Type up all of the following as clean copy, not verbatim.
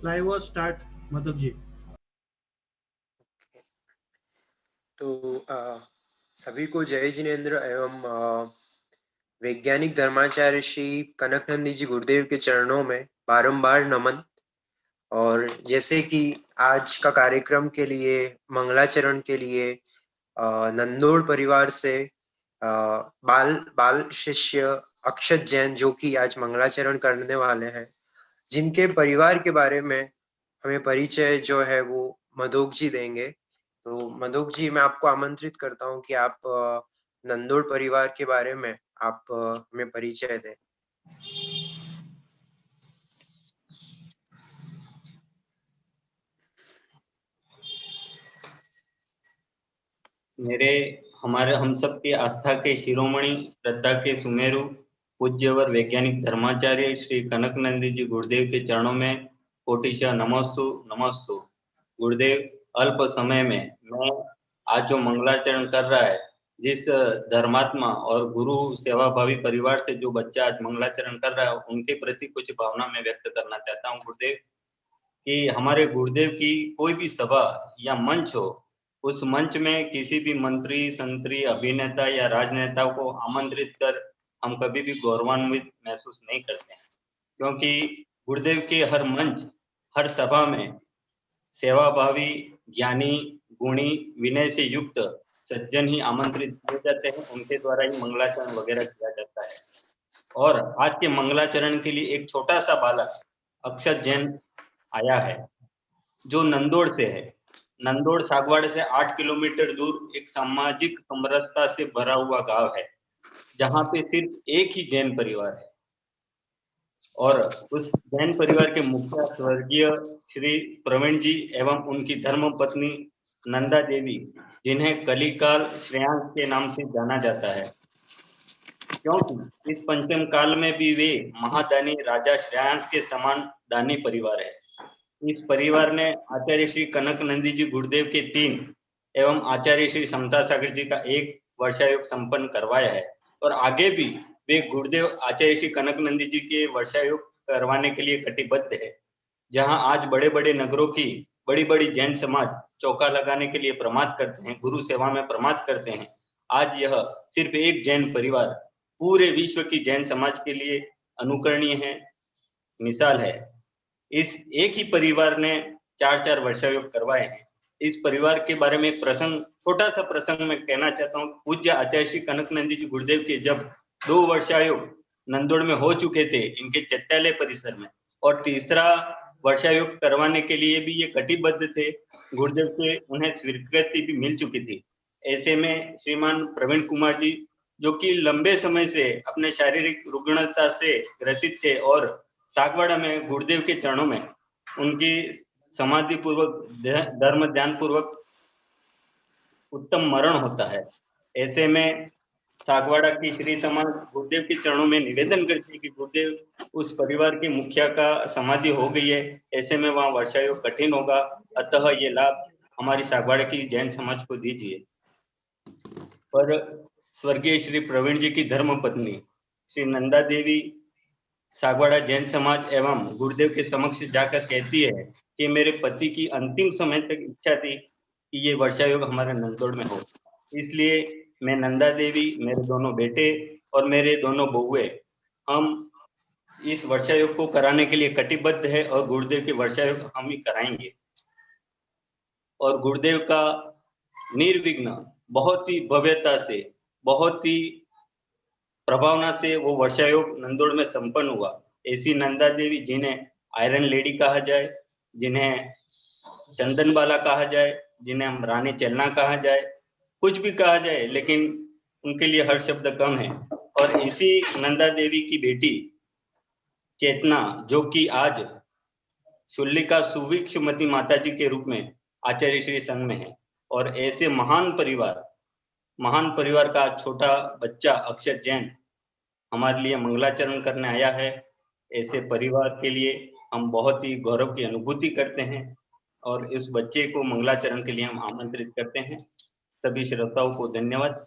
Live और start Madhav ji. तो सभी को जय जिनेन्द्र एवं वैज्ञानिक धर्माचार्य श्री कनकनंदी जी गुरुदेव के चरणों में बारंबार नमन। और जैसे कि आज का कार्यक्रम के लिए मंगलाचरण के लिए नंदोड़ परिवार से बाल बाल शिष्य अक्षत जैन जो कि आज मंगलाचरण करने वाले हैं, जिनके परिवार के बारे में हमें परिचय जो है वो मधोक जी देंगे। तो मधोक जी, मैं आपको आमंत्रित करता हूँ कि आप नंदोड़ परिवार के बारे में आप हमें परिचय दें। हम सब की आस्था के शिरोमणि, श्रद्धा के सुमेरु, पूज्यवर वैज्ञानिक धर्माचार्य श्री कनकनंदी जी गुरुदेव के चरणों में कोटिशा नमस्तु नमस्तु। गुरुदेव, अल्प समय में मैं आज जो मंगलाचरण कर रहा है, जिस धर्मात्मा और गुरु सेवाभावी परिवार से जो बच्चा आज मंगलाचरण कर रहा है, उनके प्रति कुछ भावना मैं व्यक्त करना चाहता हूँ गुरुदेव। कि हमारे गुरुदेव की कोई भी सभा या मंच हो, उस मंच में किसी भी मंत्री, संतरी, अभिनेता या राजनेता को आमंत्रित कर हम कभी भी गौरवान्वित महसूस नहीं करते हैं, क्योंकि गुरुदेव के हर मंच, हर सभा में सेवाभावी, ज्ञानी, गुणी, विनय से युक्त सज्जन ही आमंत्रित किए जाते हैं। उनके द्वारा ही मंगलाचरण वगैरह किया जाता है। और आज के मंगलाचरण के लिए एक छोटा सा बालक अक्षत जैन आया है, जो नंदोड़ से है। नंदोड़ सागवाड़े से 8 किलोमीटर दूर एक सामाजिक समरसता से भरा हुआ गांव है, जहां पे सिर्फ एक ही जैन परिवार है। और उस जैन परिवार के मुखिया स्वर्गीय श्री प्रवीण जी एवं उनकी धर्म पत्नी नंदा देवी, जिन्हें कलिकाल श्रेयांश के नाम से जाना जाता है, क्योंकि इस पंचम काल में भी वे महादानी राजा श्रेयांश के समान दानी परिवार है। इस परिवार ने आचार्य श्री कनकनंदी जी गुरुदेव के 3 एवं आचार्य श्री समता सागर जी का 1 वर्षायोग संपन्न करवाया है, और आगे भी वे गुरुदेव आचार्य श्री कनकनंदी जी के वर्षायोग करवाने के लिए कटिबद्ध है। जहां आज बड़े बड़े नगरों की बड़ी बड़ी जैन समाज चौका लगाने के लिए प्रमाद करते हैं, गुरु सेवा में प्रमाद करते हैं, आज यह सिर्फ एक जैन परिवार पूरे विश्व की जैन समाज के लिए अनुकरणीय है, मिसाल है। इस एक ही परिवार ने 4-4 वर्षायोग करवाए हैं। इस परिवार के बारे में एक प्रसंग, छोटा सा प्रसंग मैं कहना चाहता हूँ। पूज्य आचार्य श्री कनकनंदी जी गुरुदेव के जब 2 वर्षायोग नंदोड़ में हो चुके थे, इनके चैत्यालय परिसर में, और तीसरा वर्षायोग करवाने के लिए भी ये कटिबद्ध थे, गुरुदेव से उन्हें स्वीकृति भी मिल चुकी थी। ऐसे में श्रीमान प्रवीण कुमार जी, जो कि लंबे समय से अपने शारीरिक रुग्णता से ग्रसित थे, और सागवाड़ा में गुरुदेव के चरणों में उनकी समाधि पूर्वक, धर्म ध्यान पूर्वक उत्तम मरण होता है। ऐसे में सागवाड़ा की श्री समाज गुरुदेव के चरणों में निवेदन करती है कि गुरुदेव, उस परिवार के मुखिया का समाधि हो गई है, ऐसे में वहां वर्षायोग कठिन होगा, अतः ये लाभ हमारी सागवाड़ा की जैन समाज को दीजिए। पर स्वर्गीय श्री प्रवीण जी की धर्म पत्नी श्री नंदा देवी सागवाड़ा जैन समाज एवं गुरुदेव के समक्ष जाकर कहती है कि मेरे पति की अंतिम समय तक इच्छा थी कि ये वर्षायोग हमारे नंदोड़ में हो, इसलिए मैं नंदा देवी, मेरे दोनों बेटे और मेरे दोनों बहुए, हम इस वर्षायोग को कराने के लिए कटिबद्ध है, और गुरुदेव के वर्षायोग हम ही कराएंगे। और गुरुदेव का निर्विघ्न, बहुत ही भव्यता से, बहुत ही प्रभावना से वो वर्षायोग नंदोड़ में संपन्न हुआ। ऐसी नंदा देवी, जिन्हें आयरन लेडी कहा जाए, जिन्हें चंदन बाला कहा जाए, जिन्हें हम रानी चलना कहा जाए, कुछ भी कहा जाए, लेकिन उनके लिए हर शब्द कम है। और इसी नंदा देवी की बेटी चेतना, जो कि आज शुल्लिका सुविक्षमती माता जी के रूप में आचार्य श्री संघ में है। और ऐसे महान परिवार का छोटा बच्चा अक्षत जैन हमारे लिए मंगलाचरण करने आया है। ऐसे परिवार के लिए हम बहुत ही गौरव की अनुभूति करते हैं, और इस बच्चे को मंगलाचरण के लिए हम आमंत्रित करते हैं। सभी श्रोताओं को धन्यवाद।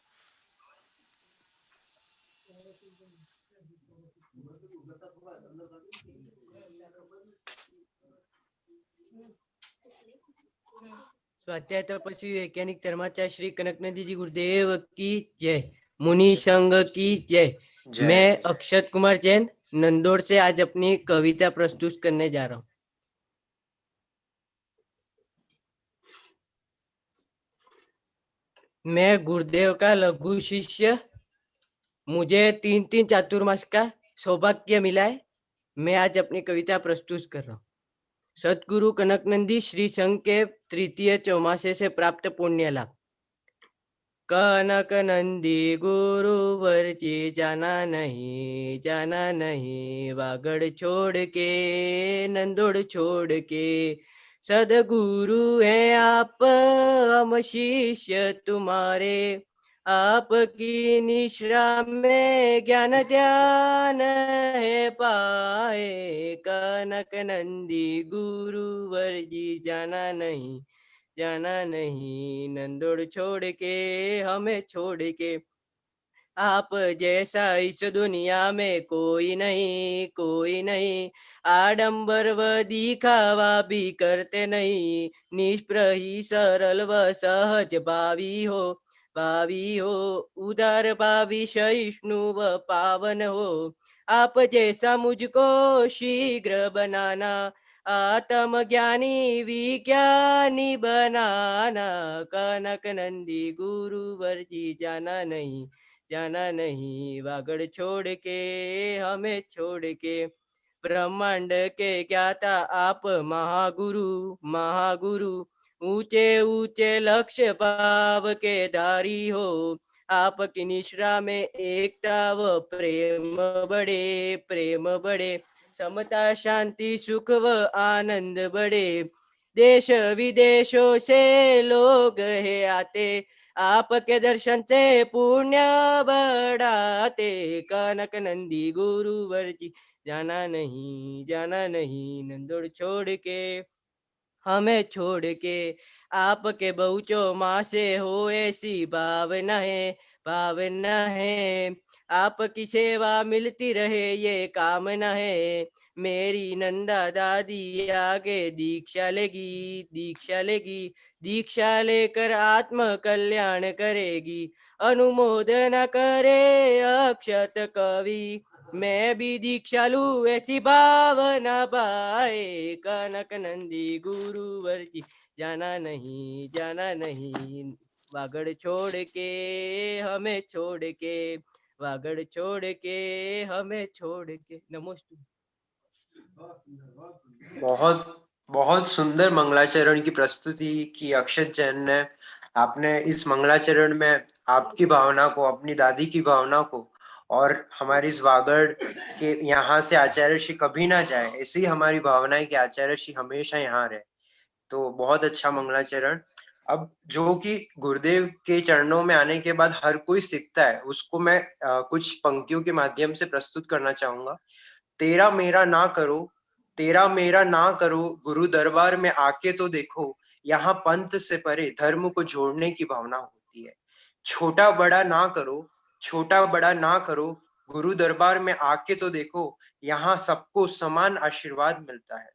स्वाध्याय तपस्वी वैज्ञानिक धर्माचार्य श्री कनकनंदी जी गुरुदेव की जय। मुनि संघ की जय। जय। मैं अक्षत कुमार जैन नंदौर से आज अपनी कविता प्रस्तुत करने जा रहा हूँ। मैं गुरुदेव का लघु शिष्य, मुझे 3 चातुर्मास का सौभाग्य मिला है। मैं आज अपनी कविता प्रस्तुत कर रहा हूँ। सदगुरु कनकनंदी श्री संघ के 3 चौमासे से प्राप्त पुण्य लाभ। कनक नंदी गुरुवर जी जाना नहीं वागड़ छोड़ के नंदोड़ छोड़ के। सदगुरु है आप हम शिष्य तुम्हारे, आपकी निश्रा में ज्ञान ध्यान है पाए। कनक नंदी गुरुवर जी जाना नहीं नंदोड़ छोड़ के हमें छोड़ के। आप जैसा इस दुनिया में कोई नहीं, आडंबर व दिखावा भी करते नहीं। निष्प्रही सरल व सहज भावी हो उदार भावी सहिष्णु व पावन हो। आप जैसा मुझको शीघ्र बनाना, आत्म ज्ञानी विज्ञानी बनाना। कनक नंदी गुरुवर जी जाना नहीं वागड़ छोड़ के हमें छोड़ के। ब्रह्मांड के ज्ञाता आप महागुरु ऊंचे ऊंचे लक्ष्य भाव के धारी हो। आपकी निश्रा में एकता व प्रेम बड़े समता शांति सुख व आनंद बड़े। देश विदेशों से लोग है आते, आपके दर्शन से पुण्य बढ़ाते। कनक नंदी गुरुवर जी जाना नहीं नंदोड़ छोड़ के हमें छोड़ के। आपके बहुचो माँ से हो ऐसी भावना है, आपकी सेवा मिलती रहे ये कामना है। मेरी नंदा दादी आगे दीक्षा लेकर आत्म कल्याण करेगी। अनुमोदन करे अक्षत कवि, मैं भी दीक्षा लूं ऐसी भावना पाए। कनक नंदी गुरुवर जी जाना नहीं वागड़ छोड़ के हमें छोड़ के, वागड़ छोड़ के हमें छोड़ के। नमोस्तु। बहुत सुंदर मंगलाचरण की प्रस्तुति की अक्षत जैन ने। आपने इस मंगलाचरण में आपकी भावना को, अपनी दादी की भावना को, और हमारी इस वागड़ के यहाँ से आचार्य श्री कभी ना जाए, ऐसी हमारी भावना है कि आचार्य श्री हमेशा यहाँ रहे। तो बहुत अच्छा मंगलाचरण। अब जो कि गुरुदेव के चरणों में आने के बाद हर कोई सीखता है, उसको मैं कुछ पंक्तियों के माध्यम से प्रस्तुत करना चाहूंगा। तेरा मेरा ना करो गुरु दरबार में आके तो देखो, यहाँ पंथ से परे धर्म को जोड़ने की भावना होती है। छोटा बड़ा ना करो गुरु दरबार में आके तो देखो, यहाँ सबको समान आशीर्वाद मिलता है।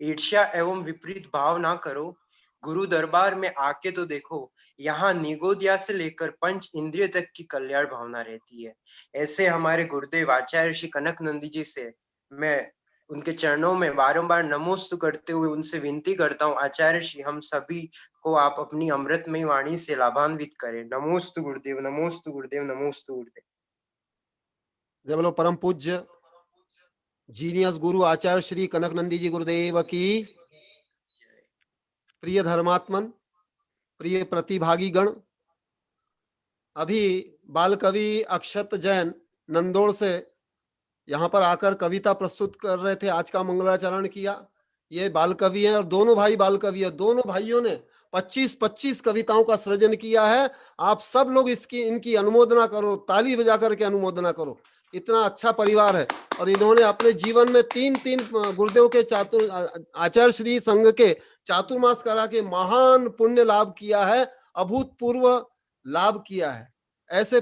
ईर्ष्या एवं विपरीत भाव ना करो गुरु दरबार में आके तो देखो, यहाँ निगोदिया से लेकर पंच इंद्रिय तक की कल्याण भावना रहती है। ऐसे हमारे गुरुदेव आचार्य श्री कनक नंदी जी से मैं उनके चरणों में बारंबार नमोस्तु करते हुए उनसे विनती करता हूँ, आचार्य श्री हम सभी को आप अपनी अमृतमयी वाणी से लाभान्वित करें। नमोस्तु गुरुदेव, नमोस्तु गुरुदेव, नमोस्तु गुरुदेव। जय बोलो परम पूज्य जीनियस गुरु आचार्य श्री कनक नंदी जी गुरुदेव की। प्रिय धर्मात्मन, प्रिय प्रतिभागी गण, अभी बाल कवि अक्षत जैन नंदौर से यहाँ पर आकर कविता प्रस्तुत कर रहे थे। आज का मंगलाचरण किया। ये बाल कवि हैं और दोनों भाई बाल कवि है। दोनों भाइयों ने 25-25 कविताओं का सृजन किया है। आप सब लोग इनकी अनुमोदना करो, ताली बजा करके अनुमोदना करो। इतना अच्छा परिवार है। और इन्होंने अपने जीवन में 3 गुरुदेव के आचार्य श्री संघ के चातुर्मास करा के महान पुण्य लाभ किया है, अभूतपूर्व लाभ किया है। ऐसे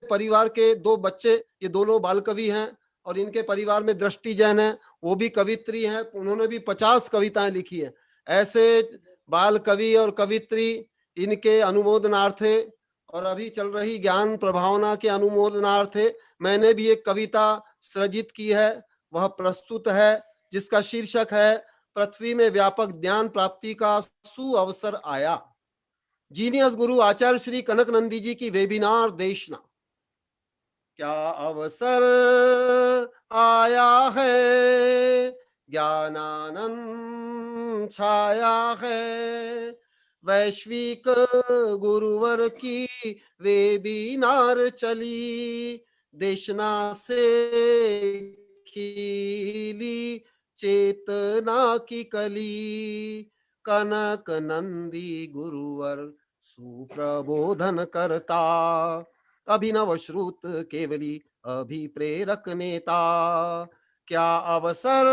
परिवार के 2 बच्चे, ये दोनों बाल कवि हैं। और इनके परिवार में दृष्टि जैन है, वो भी कवित्री हैं। उन्होंने भी 50 कविताएं लिखी है। ऐसे बाल कवि और कवित्री इनके अनुमोदनार्थे और अभी चल रही ज्ञान प्रभावना के अनुमोदनार्थे मैंने भी एक कविता सृजित की है, वह प्रस्तुत है, जिसका शीर्षक है पृथ्वी में व्यापक ज्ञान प्राप्ति का सुअवसर आया। जीनियस गुरु आचार्य श्री कनक नंदी जी की वेबिनार देशना। क्या अवसर आया है, ज्ञानानंद छाया है, वैश्विक गुरुवर की वेबिनार चली, देशना से खिली चेतना की कली, कनक नंदी गुरुवर सुप्रबोधन करता, अभिनव श्रुत केवली अभिप्रेरक नेता। क्या अवसर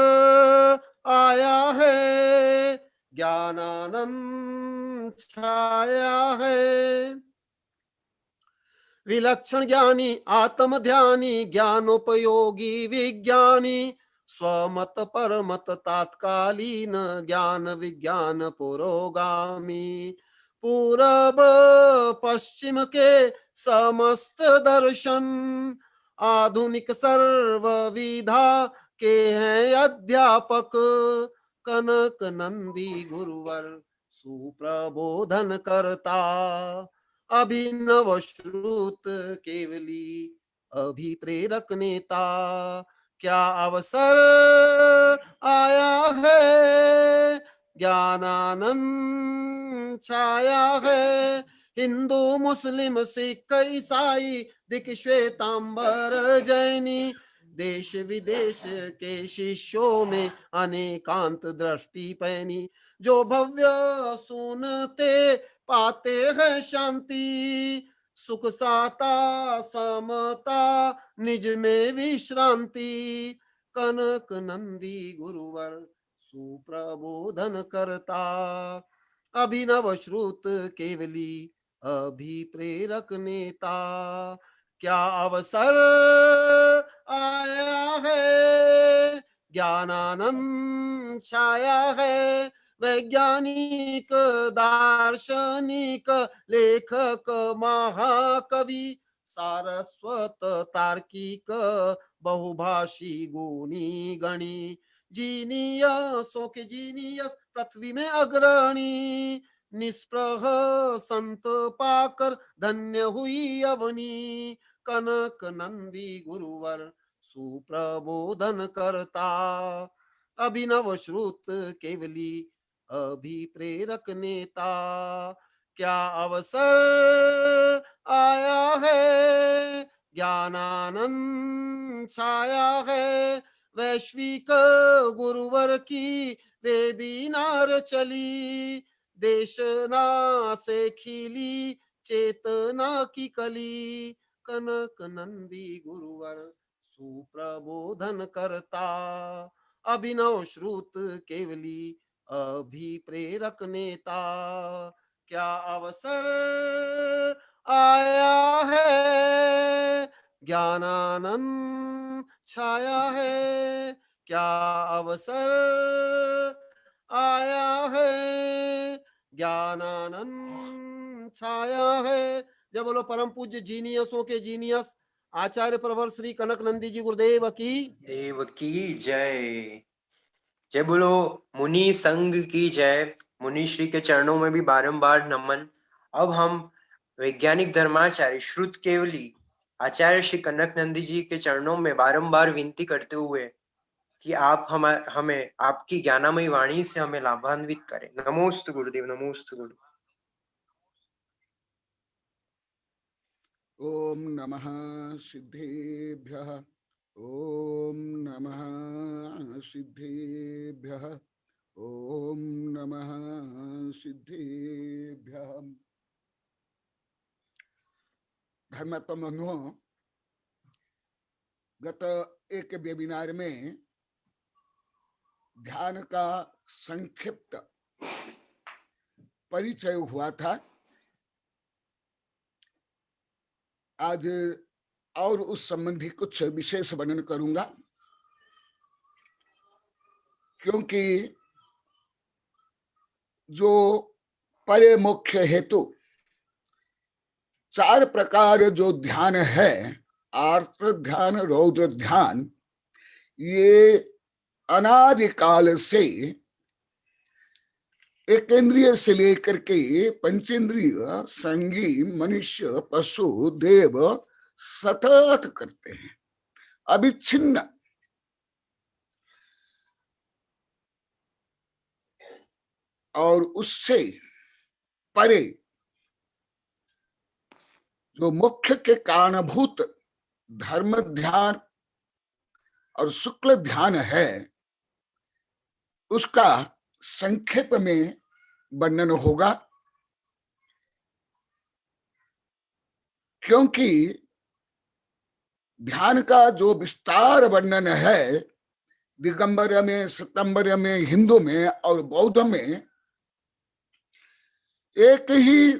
आया है, ज्ञानानंद छाया है, विलक्षण ज्ञानी आत्म ध्यानी ज्ञानोपयोगी विज्ञानी, स्वमत परमत तात्कालीन ज्ञान विज्ञान पुरोगामी, पूरब पश्चिम के समस्त दर्शन, आधुनिक सर्वविधा के हैं अध्यापक, कनक नंदी गुरुवर सुप्रबोधन करता, अभिनव श्रुत केवली अभिप्रेरक नेता। क्या अवसर आया है, ज्ञानानंद छाया है, हिंदू मुस्लिम सिख ईसाई दिक श्वेतांबर जैनी, देश विदेश के शिष्यों में अनेकांत दृष्टि पैनी, जो भव्य सुनते पाते हैं शांति, सुख साता समता निज में विश्रांति, कनक नंदी गुरुवर सुप्रबोधन करता, अभिनव श्रुत केवली अभिप्रेरक नेता। क्या अवसर आया है, ज्ञानानंद छाया है, वैज्ञानिक दार्शनिक लेखक महाकवि, सारस्वत तार्किक बहुभाषी गुणी गणी, जीनियसों के जीनियस पृथ्वी में अग्रणी, निष्प्रह संत पाकर धन्य हुई अवनी, कनक नंदी गुरुवर सुप्रबोधन करता, अभिनव श्रुत केवली अभिप्रेरक नेता। क्या अवसर आया है, ज्ञानानंद छाया है, वैश्विक गुरुवर की वेबिनार चली, देशना से खिली चेतना की कली, कनक नंदी गुरुवर सुप्रबोधन करता, अभिनव श्रुत केवली अभिप्रेरक नेता। क्या अवसर आया है, ज्ञानानंद छाया है, क्या अवसर आया है, ज्ञानानंद छाया है। जय बोलो परम पूज्य जीनियसों के जीनियस आचार्य प्रवर श्री कनक नंदी जी गुरुदेव की देव की जय। जय बोलो मुनि संघ की जय। मुनि श्री के चरणों में भी बारंबार नमन। अब हम वैज्ञानिक धर्माचार्य श्रुत केवली आचार्य श्री कनक नंदी जी के चरणों में बारंबार विनती करते हुए कि आप हमें आपकी ज्ञानामयी वाणी से हमें लाभान्वित करें। नमोस्तु गुरुदेव, नमोस्तु गुरु। ओम नमः सिद्धेभ्यः, ओम नमः सिद्धेभ्यः, ओम नमः सिद्धेभ्यः। धर्मात्मा बंधुओं, गत एक वेबिनार में ध्यान का संक्षिप्त परिचय हुआ था। आज और उस संबंधी कुछ विशेष वर्णन करूंगा, क्योंकि जो परे मुख्य हेतु 4 प्रकार जो ध्यान है, आर्द्र ध्यान, रौद्र ध्यान, ये अनादिकाल से एक इंद्रिय से लेकर के पंचेंद्रिय, संगी, मनुष्य, पशु, देव सतत करते हैं, अविच्छिन्न। और उससे परे जो मुख्य के कारणभूत धर्म ध्यान और शुक्ल ध्यान है, उसका संक्षेप में वर्णन होगा। क्योंकि ध्यान का जो विस्तार वर्णन है दिगंबर में, सितंबर में, हिंदू में और बौद्ध में, एक ही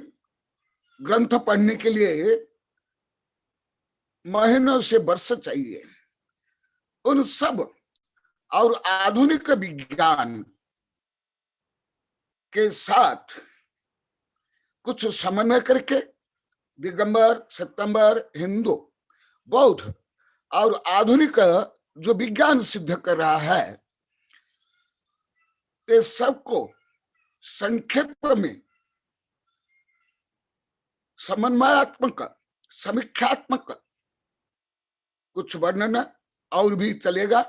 ग्रंथ पढ़ने के लिए महीनों से वर्ष चाहिए। उन सब और आधुनिक विज्ञान के साथ कुछ समन्वय करके दिगंबर, सितंबर, हिंदू, बौद्ध और आधुनिक जो विज्ञान सिद्ध कर रहा है, ये सबको संक्षेप में समन्वयात्मक, समीक्षात्मक कुछ वर्णन और भी चलेगा।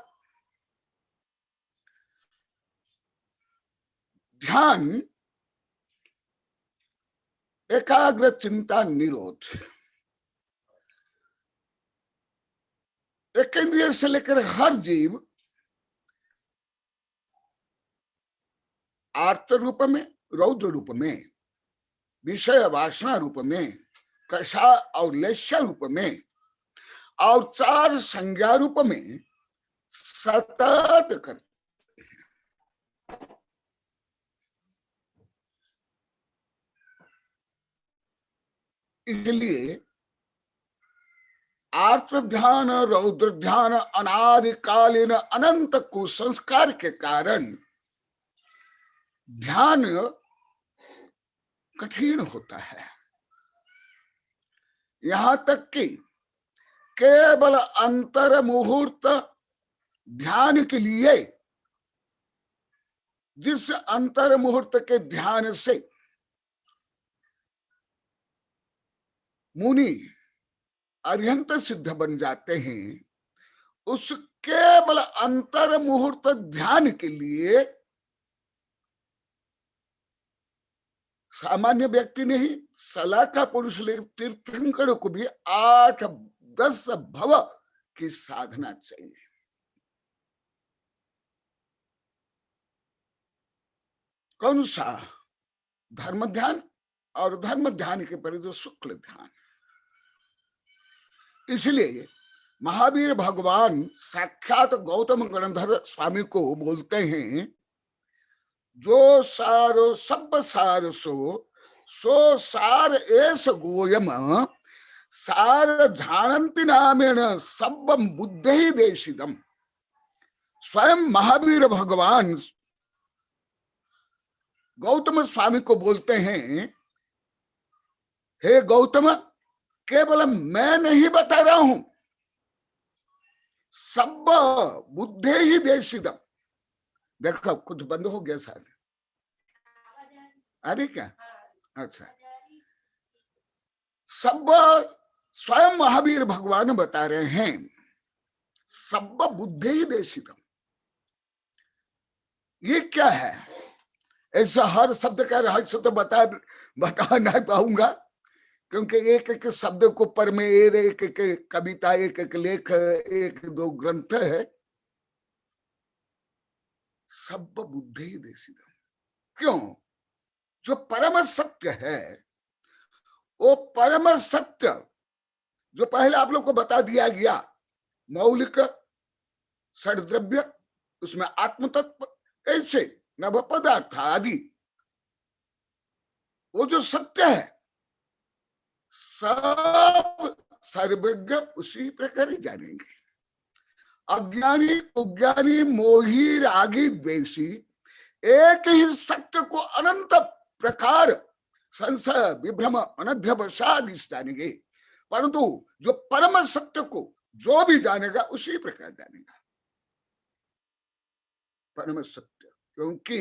ध्यान एकाग्र चिंता निरोध, एक इंद्रिय से लेकर हर जीव आर्त रूप में, रौद्र रूप में, विषय वासना रूप में, कषा और लेश्य रूप में और 4 संज्ञा रूप में सतत कर। इसलिए आर्त ध्यान, रौद्र ध्यान अनादिकालीन अनंत कुसंस्कार के कारण ध्यान कठिन होता है। यहां तक कि केवल अंतर मुहूर्त ध्यान के लिए, जिस अंतर मुहूर्त के ध्यान से मुनि अर्हंत सिद्ध बन जाते हैं, उस केवल अंतर मुहूर्त ध्यान के लिए सामान्य व्यक्ति नहीं, सलाका पुरुष तीर्थंकर को भी 8-10 भव की साधना चाहिए। कौन सा? धर्म ध्यान और धर्म ध्यान के परे जो शुक्ल ध्यान। इसलिए महावीर भगवान साक्षात गौतम गणधर स्वामी को बोलते हैं, जो सारो सब सार सो सार एस गोयम सार जानंति नामेन सब बुद्धि देशिदम। स्वयं महावीर भगवान गौतम स्वामी को बोलते हैं, हे गौतम, केवल मैं नहीं बता रहा हूं, सब बुद्धि ही देशिदम। देखो कुछ बंद हो गया साथ, अरे क्या? अच्छा, सब स्वयं महावीर भगवान बता रहे हैं, सब बुद्धि ही देशिदम। ये क्या है? ऐसा हर शब्द का रहस्य तो बता नहीं पाऊंगा, क्योंकि एक एक शब्द को पर में एक एक कविता, एक एक लेख, 1-2 ग्रंथ है। सब बुद्धि देशिदम क्यों? जो परम सत्य है, वो परम सत्य जो पहले आप लोग को बता दिया गया, मौलिक षड्द्रव्य, उसमें आत्म तत्व, ऐसे नव पदार्थ आदि, वो जो सत्य है सब सर्वज्ञ उसी प्रकार ही जानेंगे। अज्ञानी, उज्ञानी, मोही, रागी, द्वेषी एक ही सत्य को अनंत प्रकार संशय विभ्रम अनध्यवसाद जानेंगे, परंतु जो परम सत्य को जो भी जानेगा उसी प्रकार जानेगा परम सत्य। क्योंकि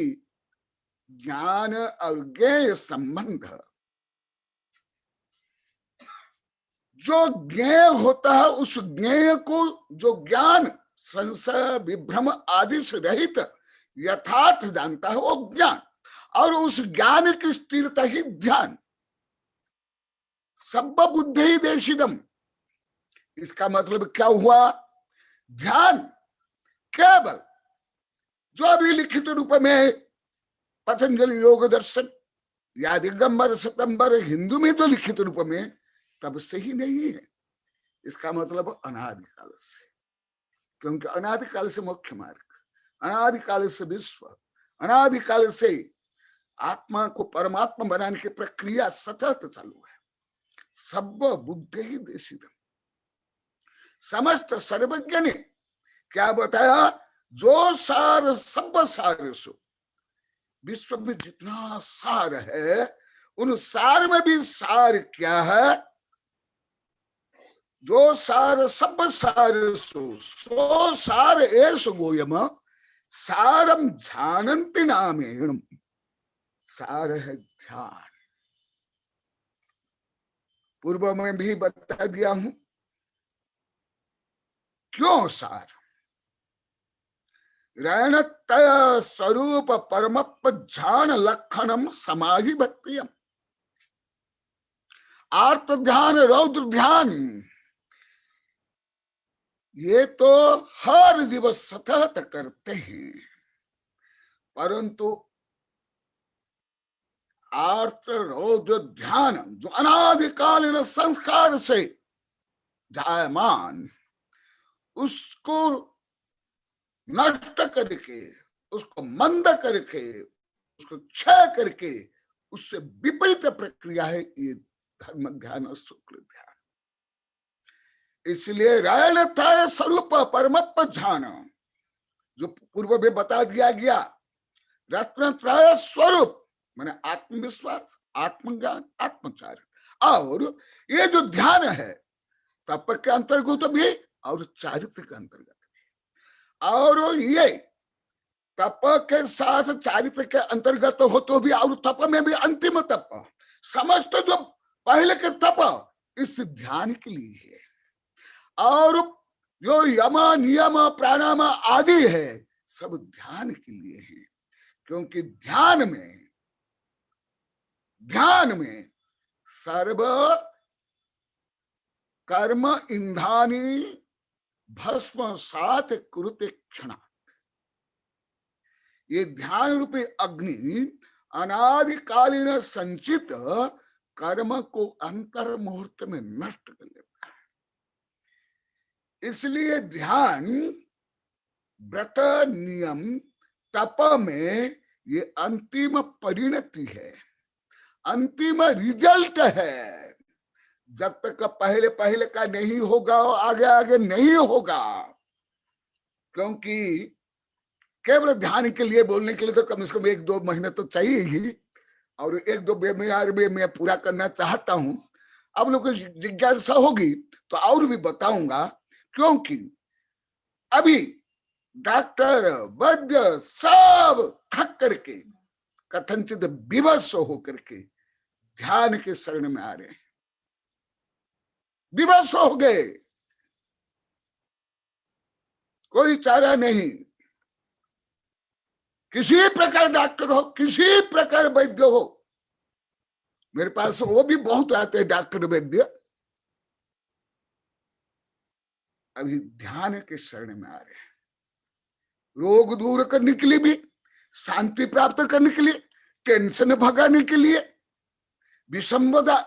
ज्ञान और ज्ञेय संबंध, जो ज्ञेय होता है उस ज्ञेय को जो ज्ञान संशय विभ्रम आदि से रहित यथार्थ जानता है वो ज्ञान, और उस ज्ञान की स्थिरता ही ध्यान। सब बुद्धि देशिदम, इसका मतलब क्या हुआ? ध्यान केवल जो अभी लिखित रूप में पतंजलि योग दर्शन या दिगंबर सितंबर हिंदू में जो लिखित रूप में तब से ही नहीं है, इसका मतलब अनादिकाल से। क्योंकि अनादिकाल से मुख्य मार्ग, अनादिकाल से विश्व, अनादिकाल से आत्मा को परमात्मा बनाने की प्रक्रिया सतत चालू है। सब बुद्धि ही देशिदम, समस्त सर्वज्ञ ने क्या बताया? जो सार सब सार सो, विश्व में जितना सार है उन सार में भी सार क्या है? जो सार सब सार सो सार एष गोयम सारम जानन्ति नामेण, सार है ध्यान। पूर्व में भी बता दिया हूं क्यों सार। रणतय स्वरूप परमप ध्यान लक्षणम समाधि भक्तियम, आर्त ध्यान रौद्र ध्यान ये तो हर दिवस सतत करते हैं, परंतु आर्त रौद्र ध्यान जो अनादिकालीन संस्कार से जायमान, उसको नष्ट करके, उसको मंद करके, उसको क्षय करके, उससे विपरीत प्रक्रिया है ये धर्म ध्यान और शुक्ल ध्यान। इसलिए रणत्रय स्वरूप परमप ध्यान जो पूर्व में बता दिया गया, रत्नत्रय स्वरूप माने आत्मविश्वास, आत्मज्ञान, आत्मचार, और ये जो ध्यान है तप के अंतर्गत भी और चारित्र के अंतर्गत भी, और ये तप के साथ चारित्र के अंतर्गत हो तो भी, और तप में भी अंतिम तप, समस्त जो पहले के तप इस ध्यान के लिए है, और जो यम नियम प्राणायाम आदि है सब ध्यान के लिए है। क्योंकि ध्यान में सर्व कर्म इंधानी भस्म सात कुरुते क्षणात्, ये ध्यान रूपी अग्नि अनादिकालीन संचित कर्म को अंतर मुहूर्त में नष्ट कर लेता है। इसलिए ध्यान, व्रत, नियम, तप में ये अंतिम परिणति है, अंतिम रिजल्ट है। जब तक पहले पहले का नहीं होगा आगे आगे नहीं होगा। क्योंकि केवल ध्यान के लिए बोलने के लिए तो कम से कम 1-2 महीने तो चाहिए ही, और 1-2 वेबिनार में मैं पूरा करना चाहता हूं। अब लोगों को जिज्ञासा होगी तो और भी बताऊंगा, क्योंकि अभी डॉक्टर वैद्य सब थक करके कथनचित विवश होकर के ध्यान के शरण में आ रहे हैं, विवश हो गए, कोई चारा नहीं। किसी प्रकार डॉक्टर हो, किसी प्रकार वैद्य हो, मेरे पास वो भी बहुत आते हैं डॉक्टर वैद्य, अभी ध्यान के शरण में आ रहे हैं। रोग दूर करने के लिए भी, शांति प्राप्त करने के लिए, टेंशन भगाने के लिए, विषमता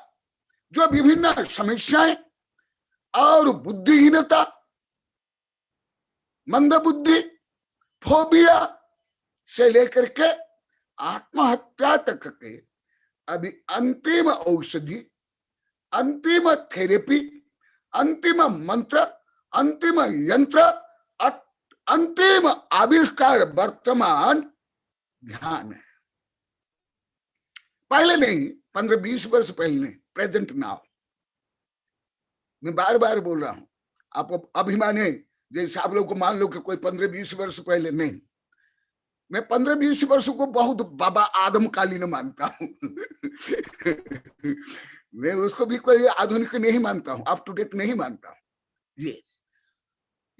जो विभिन्न समस्याएं और बुद्धिहीनता, मंद बुद्धि, फोबिया से लेकर के आत्महत्या तक के अभी अंतिम औषधि, अंतिम थेरेपी, अंतिम मंत्र, अंतिम यंत्र, अंतिम आविष्कार वर्तमान ध्यान है। पहले नहीं, 15-20 वर्ष पहले नहीं, प्रेजेंट नाउ। मैं बार बार बोल रहा हूं, आपको अभिमाने जैसे आप लोग को मान लो कि कोई 15-20 वर्ष पहले नहीं, मैं 15-20 वर्ष को बहुत बाबा आदमकालीन मानता हूं। मैं उसको भी कोई आधुनिक नहीं मानता हूं, अप टू डेट नहीं मानता हूं।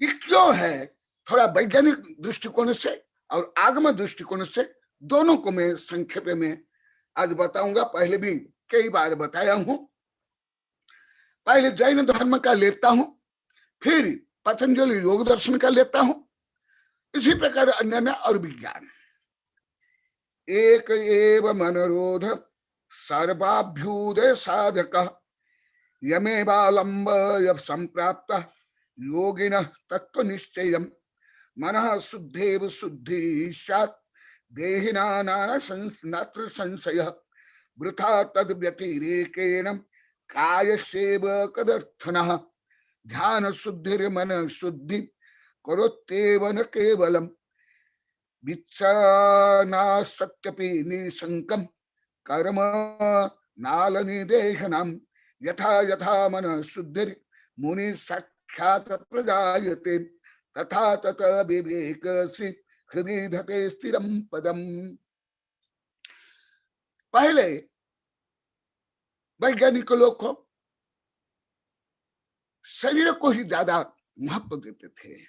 ये क्यों है? थोड़ा वैज्ञानिक दृष्टिकोण से और आगम दृष्टिकोण से दोनों को मैं संक्षेप में आज बताऊंगा। पहले भी कई बार बताया हूं। पहले जैन धर्म का लेता हूं, फिर पतंजलि योग दर्शन का लेता हूं, इसी प्रकार अन्य और विज्ञान। एक एव मनोरोध सर्वाभ्युदय साधक यमेवालंब संप्राप्त योगिनः तत्व निश्चयम् मनः शुद्धेव शुद्धि स्यात् देहिना नात्र संशयः वृथा तद् व्यतिरेकेण कायस्यैव कदर्थनः ध्यान शुद्धिर्मन शुद्धि करोत्येव न केवलम् विच्छानासत्यपि निशंकम् कर्म नालनिदेहनाम् यथा यथा मन शुद्धिर् मुनि साक्षात् प्रजायते तथा तत विवेकसि हृदि धते स्थिरं पदम्। पहले वैज्ञानिक लोग को शरीर को ही ज्यादा महत्व देते थे,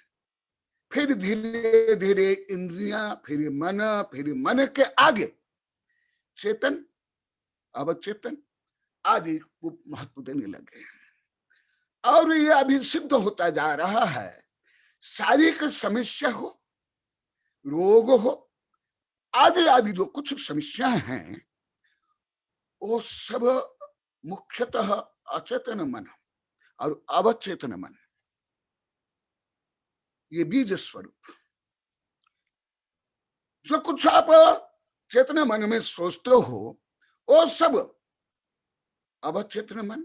फिर धीरे धीरे इंद्रियां, फिर मन के आगे चेतन, अवचेतन आदि को महत्व देने लगे। और ये अभी सिद्ध होता जा रहा है। शारीरिक समस्या हो, रोग हो, आदि आदि जो कुछ समस्याएं हैं, वो सब मुख्यतः अचेतन मन और अवचेतन मन, ये बीज स्वरूप जो कुछ आप चेतन मन में सोचते हो, वो सब अवचेतन मन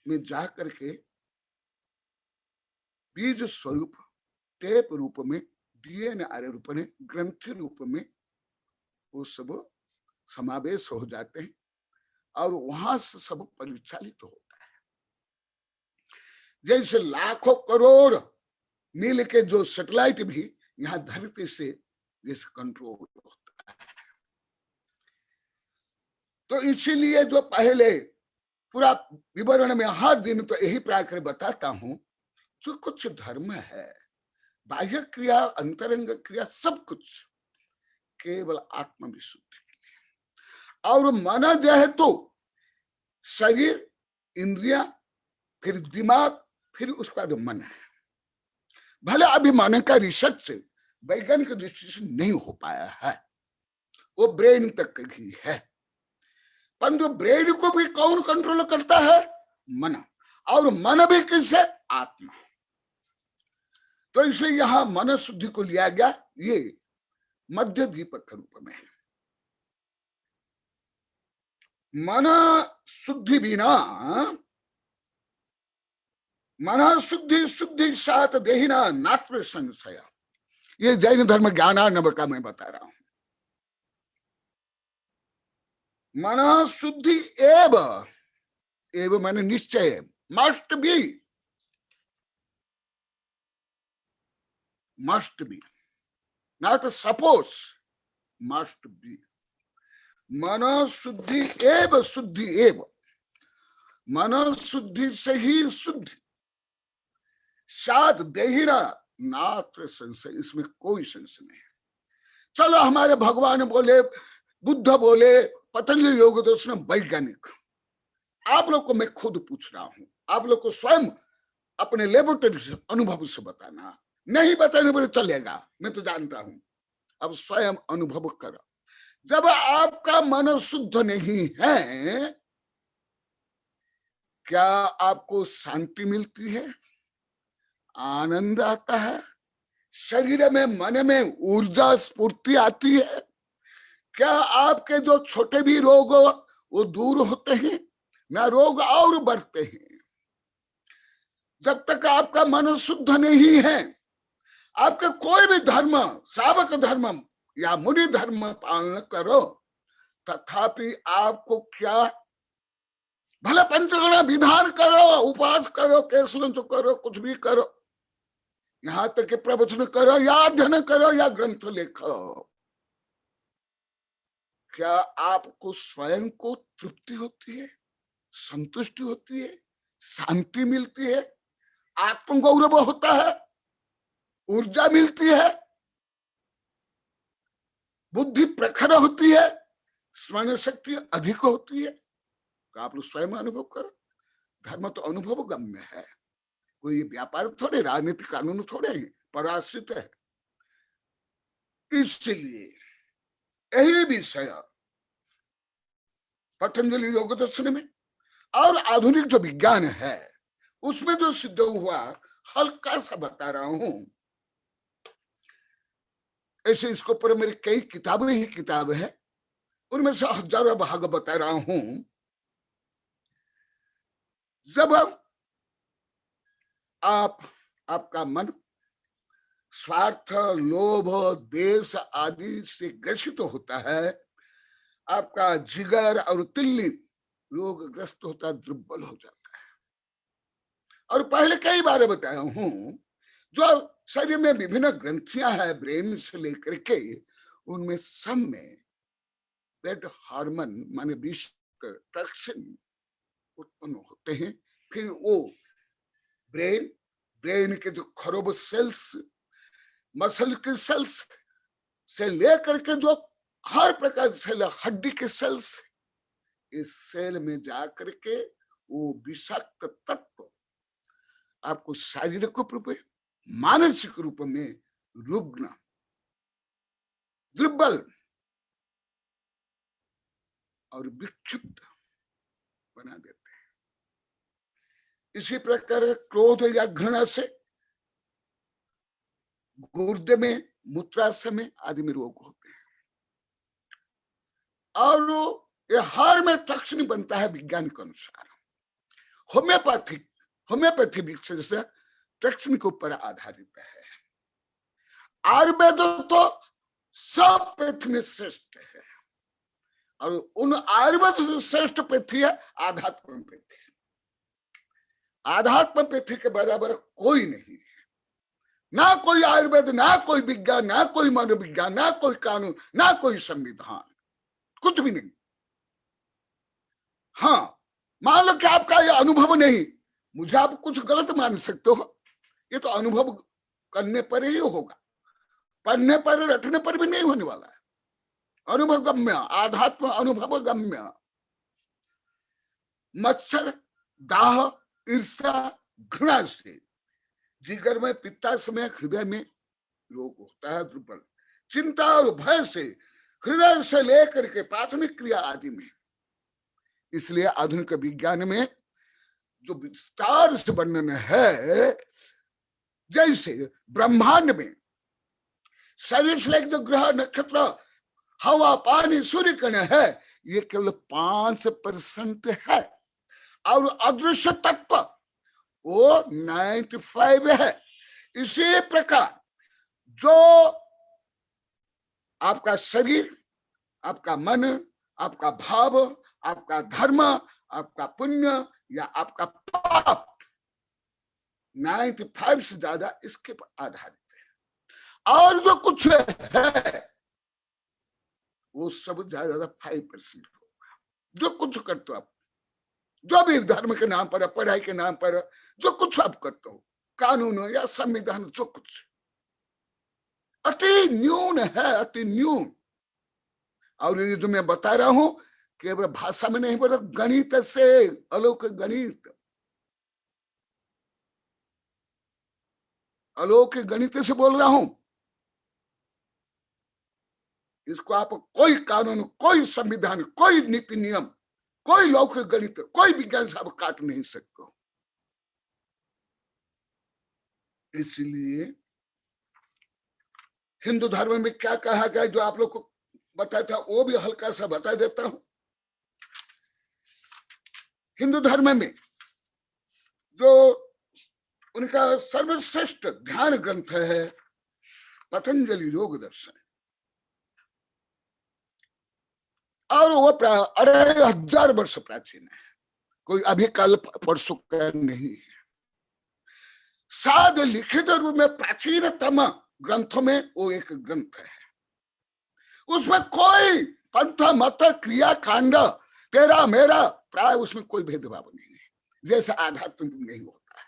में जा करके बीज स्वरूप टेप रूप में, डीएनए रूप में, ग्रंथि रूप में वो सब समावेश हो जाते हैं और वहां से सब परिचालित होता है। जैसे लाखों करोड़ मील के जो सैटेलाइट भी यहाँ धरती से जैसे कंट्रोल होता है। तो इसीलिए जो पहले पूरा विवरण में हर दिन तो यही प्राय बताता हूं, जो कुछ धर्म है, बाह्य क्रिया, अंतरंग क्रिया, सब कुछ केवल आत्म विशुद्धि के लिए। और मन जो है तो शरीर, इंद्रिया, फिर दिमाग, फिर उसके बाद मन है। भले अभी मन का रिसर्च से वैज्ञानिक दृष्टि से नहीं हो पाया है, वो ब्रेन तक ही है, परंतु ब्रेन को भी कौन कंट्रोल करता है? मन। और मन भी किससे? आत्मा। तो इसलिए यहां मन शुद्धि को लिया गया, ये मध्य दीपक के रूप में। मन शुद्धि बिना, मन शुद्धि शुद्धि सात देहिना नात्र संशय, ये जैन धर्म ज्ञानार्णव का मैं बता रहा हूं। मन शुद्धि एव मन निश्चय, must be, not suppose, must be. मन शुद्धि एव, मन शुद्धि से ही शुद्धि, सात देहिना नात्र संशय, इसमें कोई संशय नहीं। चलो हमारे भगवान बोले, बुद्ध बोले, पतंजलि योग दर्शन वैज्ञानिक, आप लोग को मैं खुद पूछ रहा हूं, आप लोग को स्वयं अपने लेबोरेटरी से, अनुभव से बताना। नहीं बताने बोले चलेगा, मैं तो जानता हूं, अब स्वयं अनुभव करो। जब आपका मन शुद्ध नहीं है, क्या आपको शांति मिलती है? आनंद आता है? शरीर में, मन में ऊर्जा स्फूर्ति आती है? क्या आपके जो छोटे भी रोग वो दूर होते हैं? ना रोग और बढ़ते हैं। जब तक आपका मन शुद्ध नहीं है, आपका कोई भी धर्म, श्रावक धर्म या मुनि धर्म पालन करो, तथापि आपको क्या, भले पंचगुणा विधान करो, उपवास करो, केशवन करो, कुछ भी करो, यहां तक कि प्रवचन करो या अध्ययन करो या ग्रंथ लिखो, क्या आपको स्वयं को तृप्ति होती है, संतुष्टि होती है, शांति मिलती है, आत्मगौरव होता है, ऊर्जा मिलती है, बुद्धि प्रखर होती है, स्मरण शक्ति अधिक होती है? तो आप लोग स्वयं अनुभव करो। धर्म तो अनुभव गम्य है, कोई व्यापार थोड़े, राजनीतिक कानून थोड़े ही पराश्रित है। इसलिए यही विषय पतंजलि योग दर्शन में और आधुनिक जो विज्ञान है उसमें जो सिद्ध हुआ, हल्का सा बता रहा हूं। ऐसे इसके ऊपर मेरी कई किताबें ही किताब है, उनमें से हजारों भाग बता रहा हूं। जब आपका मन स्वार्थ, लोभ, देश आदि से ग्रसित होता है, आपका जिगर और तिल्ली रोगग्रस्त होता, दुर्बल हो जाता है। और पहले कई बार बताया हूं, जो शरीर में विभिन्न ग्रंथियां हैं ब्रेन से लेकर के, उनमें सब में रेड हार्मोन माने विष टॉक्सिन उत्पन्न होते हैं। फिर वो ब्रेन के जो खरोब सेल्स, मसल के सेल्स से लेकर के जो हर प्रकार सेल, हड्डी के सेल्स, इस सेल में जाकर के वो विषाक्त तत्व आपको शारीरिक रूप में, मानसिक रूप में रुग्ण, दुर्बल और विक्षिप्त बना देते हैं। इसी प्रकार क्रोध या घृणा से गुर्दे में, मूत्राशय में आदि में रोग होते हैं। और ये हर में टॉक्सिन बनता है विज्ञान के अनुसार। होम्योपैथी विकसित से टॉक्सिन के ऊपर आधारित है। आयुर्वेद तो सब पैथी में श्रेष्ठ है, और उन आयुर्वेद से श्रेष्ठ पैथी है आध्यात्म पैथी। आध्यात्म पैथी के बराबर कोई नहीं है, ना कोई आयुर्वेद, ना कोई विज्ञान, ना कोई मनोविज्ञान, ना कोई कानून, ना कोई संविधान, कुछ भी नहीं। हाँ, मान लो कि आपका ये अनुभव नहीं, मुझे आप कुछ गलत मान सकते हो, ये तो अनुभव करने पर ही होगा, पढ़ने पर, रटने पर भी नहीं होने वाला है। अनुभव गम्य, आध्यात्म अनुभव गम्य। मत्सर, दाह, ईर्षा, घृणा से जिगर में, पित्ताशय में, हृदय में रोग होता है, दुर्बल। चिंता और भय से हृदय से लेकर के प्राथमिक क्रिया आदि में। इसलिए आधुनिक विज्ञान में जो विस्तार से वर्णन है, जैसे ब्रह्मांड में शरीर से जो ग्रह, नक्षत्र, हवा, पानी, सूर्य कण है, ये केवल 5% है, और अदृश्य तत्व वो 95 है। इसी प्रकार जो आपका शरीर, आपका मन, आपका भाव, आपका धर्म, आपका पुण्य या आपका पाप 95 से ज्यादा इसके पर आधारित है। और जो कुछ है वो सब ज्यादा 5% होगा। जो कुछ करते हो आप, जो भी धर्म के नाम पर, पढ़ाई के नाम पर, जो कुछ आप करते हो, कानून या संविधान, जो कुछ अति न्यून है, अति न्यून। और ये जो मैं बता रहा हूं केवल भाषा में नहीं बोला, गणित से, अलौकिक गणित, अलौकिक गणित से बोल रहा हूं। इसको आप कोई कानून, कोई संविधान, कोई नीति नियम, कोई लौकिक गणित, कोई विज्ञान से आप काट नहीं सकते हो। इसलिए हिंदू धर्म में क्या कहा गया, जो आप लोग को बताया था, वो भी हल्का सा बता देता हूं। हिंदू धर्म में जो उनका सर्वश्रेष्ठ ध्यान ग्रंथ है पतंजलि योग दर्शन। और वो 2500 वर्ष प्राचीन है, कोई अभी कल परसों का नहीं है। साध लिखित रूप में प्राचीनतम ग्रंथों में वो एक ग्रंथ है। उसमें कोई पंथ मत क्रिया कांड तेरा मेरा प्राय उसमें कोई भेदभाव नहीं है, जैसे आध्यात्म में नहीं होता है,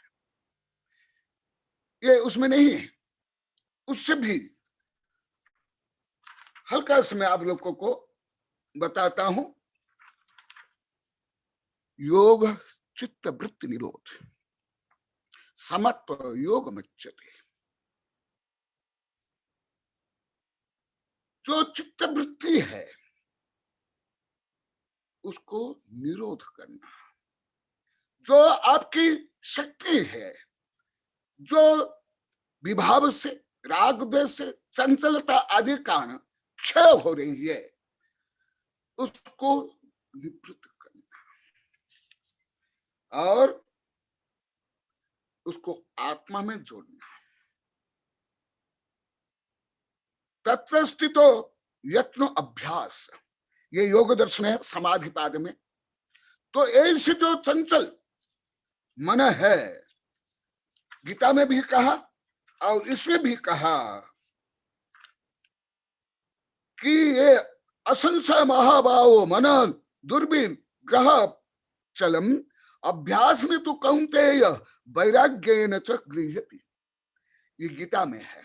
ये उसमें नहीं है। उससे भी हल्का से मैं आप लोगों को बताता हूं। योग चित्त वृत्ति निरोध समत्व योग मच्यते। जो चित्त वृत्ति है उसको निरोध करना, जो आपकी शक्ति है, जो विभाव से राग द्वेष से चंचलता आदि कारण क्षय हो रही है, उसको निवृत्त करना और उसको आत्मा में जोड़ना। तत्र स्थितो यत्न अभ्यास, ये योग दर्शन है समाधि पाद में। तो ऐसे जो चंचल मन है, गीता में भी कहा और इसमें भी कहा कि ये असंशय महाभावो मन दुर्बीन ग्रह चलम अभ्यास में तो कौन्तेय वैराग्येन च गृह्यति, ये गीता में है।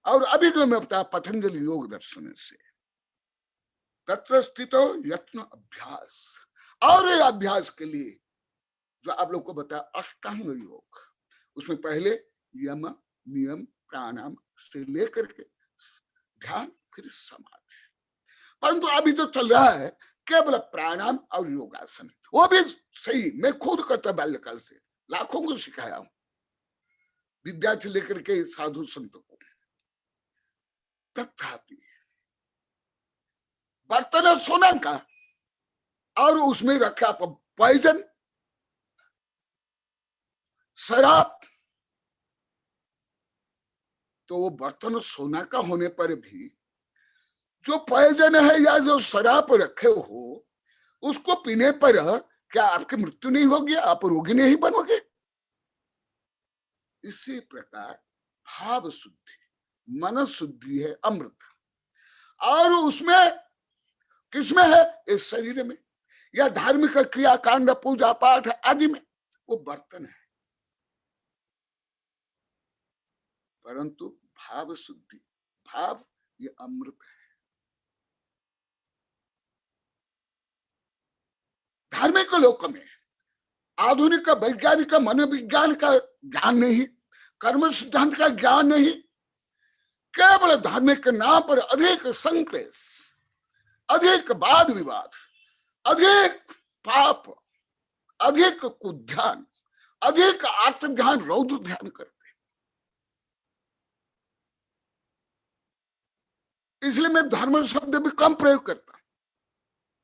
और अभी जो मैं बता पतंजलि योग दर्शन से, तत्र स्थितो यत्न अभ्यास, और ये अभ्यास के लिए जो आप लोग को बताया अष्टांग योग, उसमें पहले यम नियम प्राणायाम से लेकर के ध्यान फिर समाधि, परंतु अभी तो चल रहा है केवल प्राणायाम और योगासन। वो भी सही, मैं खुद करता बाल्यकाल से, लाखों को सिखाया हूं, विद्यार्थी लेकर के साधु संतों को। तथापि बर्तन है सोना का और उसमें रखा पॉइजन शराब, तो वो बर्तन सोना का होने पर भी जो पॉइजन है या जो शराब रखे हो, उसको पीने पर क्या आपकी मृत्यु नहीं होगी, आप रोगी नहीं बनोगे? इसी प्रकार भाव शुद्धि मन शुद्धि है अमृत, और उसमें किसमें है? इस शरीर में या धार्मिक क्रिया कांड पूजा पाठ आदि में, वो बर्तन है। परंतु भाव शुद्धि, भाव ये अमृत है। धार्मिक लोक में आधुनिक वैज्ञानिक मनोविज्ञान का ज्ञान नहीं, कर्म सिद्धांत का ज्ञान नहीं, केवल धार्मिक के नाम पर अधिक संक्लेश, अधिक वाद विवाद, अधिक पाप, अधिक कुध्यान, अधिक आर्त ध्यान, रौद्र ध्यान करते। इसलिए मैं धर्म शब्द भी कम प्रयोग करता,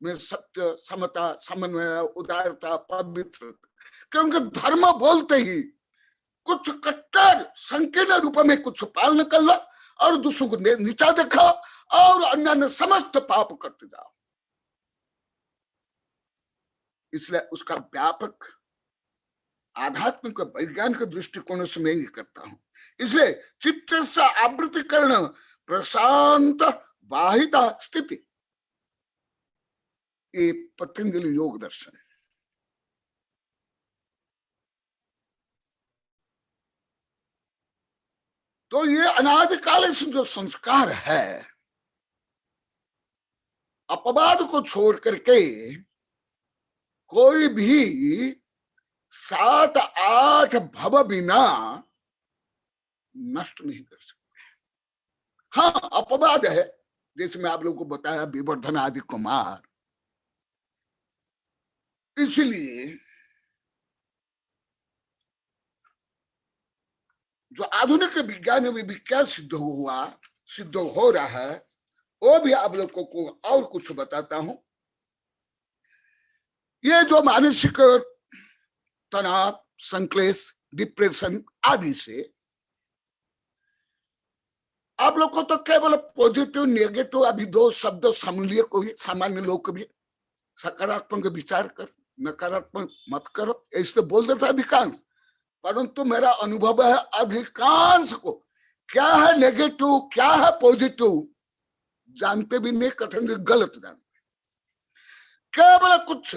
मैं सत्य समता समन्वय उदारता पवित्रता, क्योंकि धर्म बोलते ही कुछ कट्टर संकीर्ण रूप में कुछ पालन कर लो और दूसरों को नीचा देखो और अन्य समस्त पाप करते जाओ। इसलिए उसका व्यापक आध्यात्मिक वैज्ञानिक दृष्टिकोण से मैं ये करता हूं। इसलिए चित्त से आवृत्तिकरण प्रशांत वाहिता स्थिति, ये पतंजलि योग दर्शन है। तो ये अनादिकाल से जो संस्कार है, अपवाद को छोड़ करके कोई भी 7-8 भव बिना नष्ट नहीं कर सकते। हाँ, अपवाद है, जैसे मैं आप लोगों को बताया विवर्धन आदि कुमार। इसलिए जो आधुनिक विज्ञान में भी क्या सिद्ध हो रहा है, वो भी आप लोगों को और कुछ बताता हूं। ये जो मानसिक तनाव, संक्लेश, डिप्रेशन आदि से आप लोग को तो केवल पॉजिटिव नेगेटिव अभी दो शब्द समझ लिए, कोई सामान्य लोग को भी सकारात्मक विचार कर, नकारात्मक मत करो, ऐसे बोल देता अधिकांश। परंतु मेरा अनुभव है अधिकांश को क्या है नेगेटिव क्या है पॉजिटिव जानते भी नहीं, कथन गलत जानते। केवल कुछ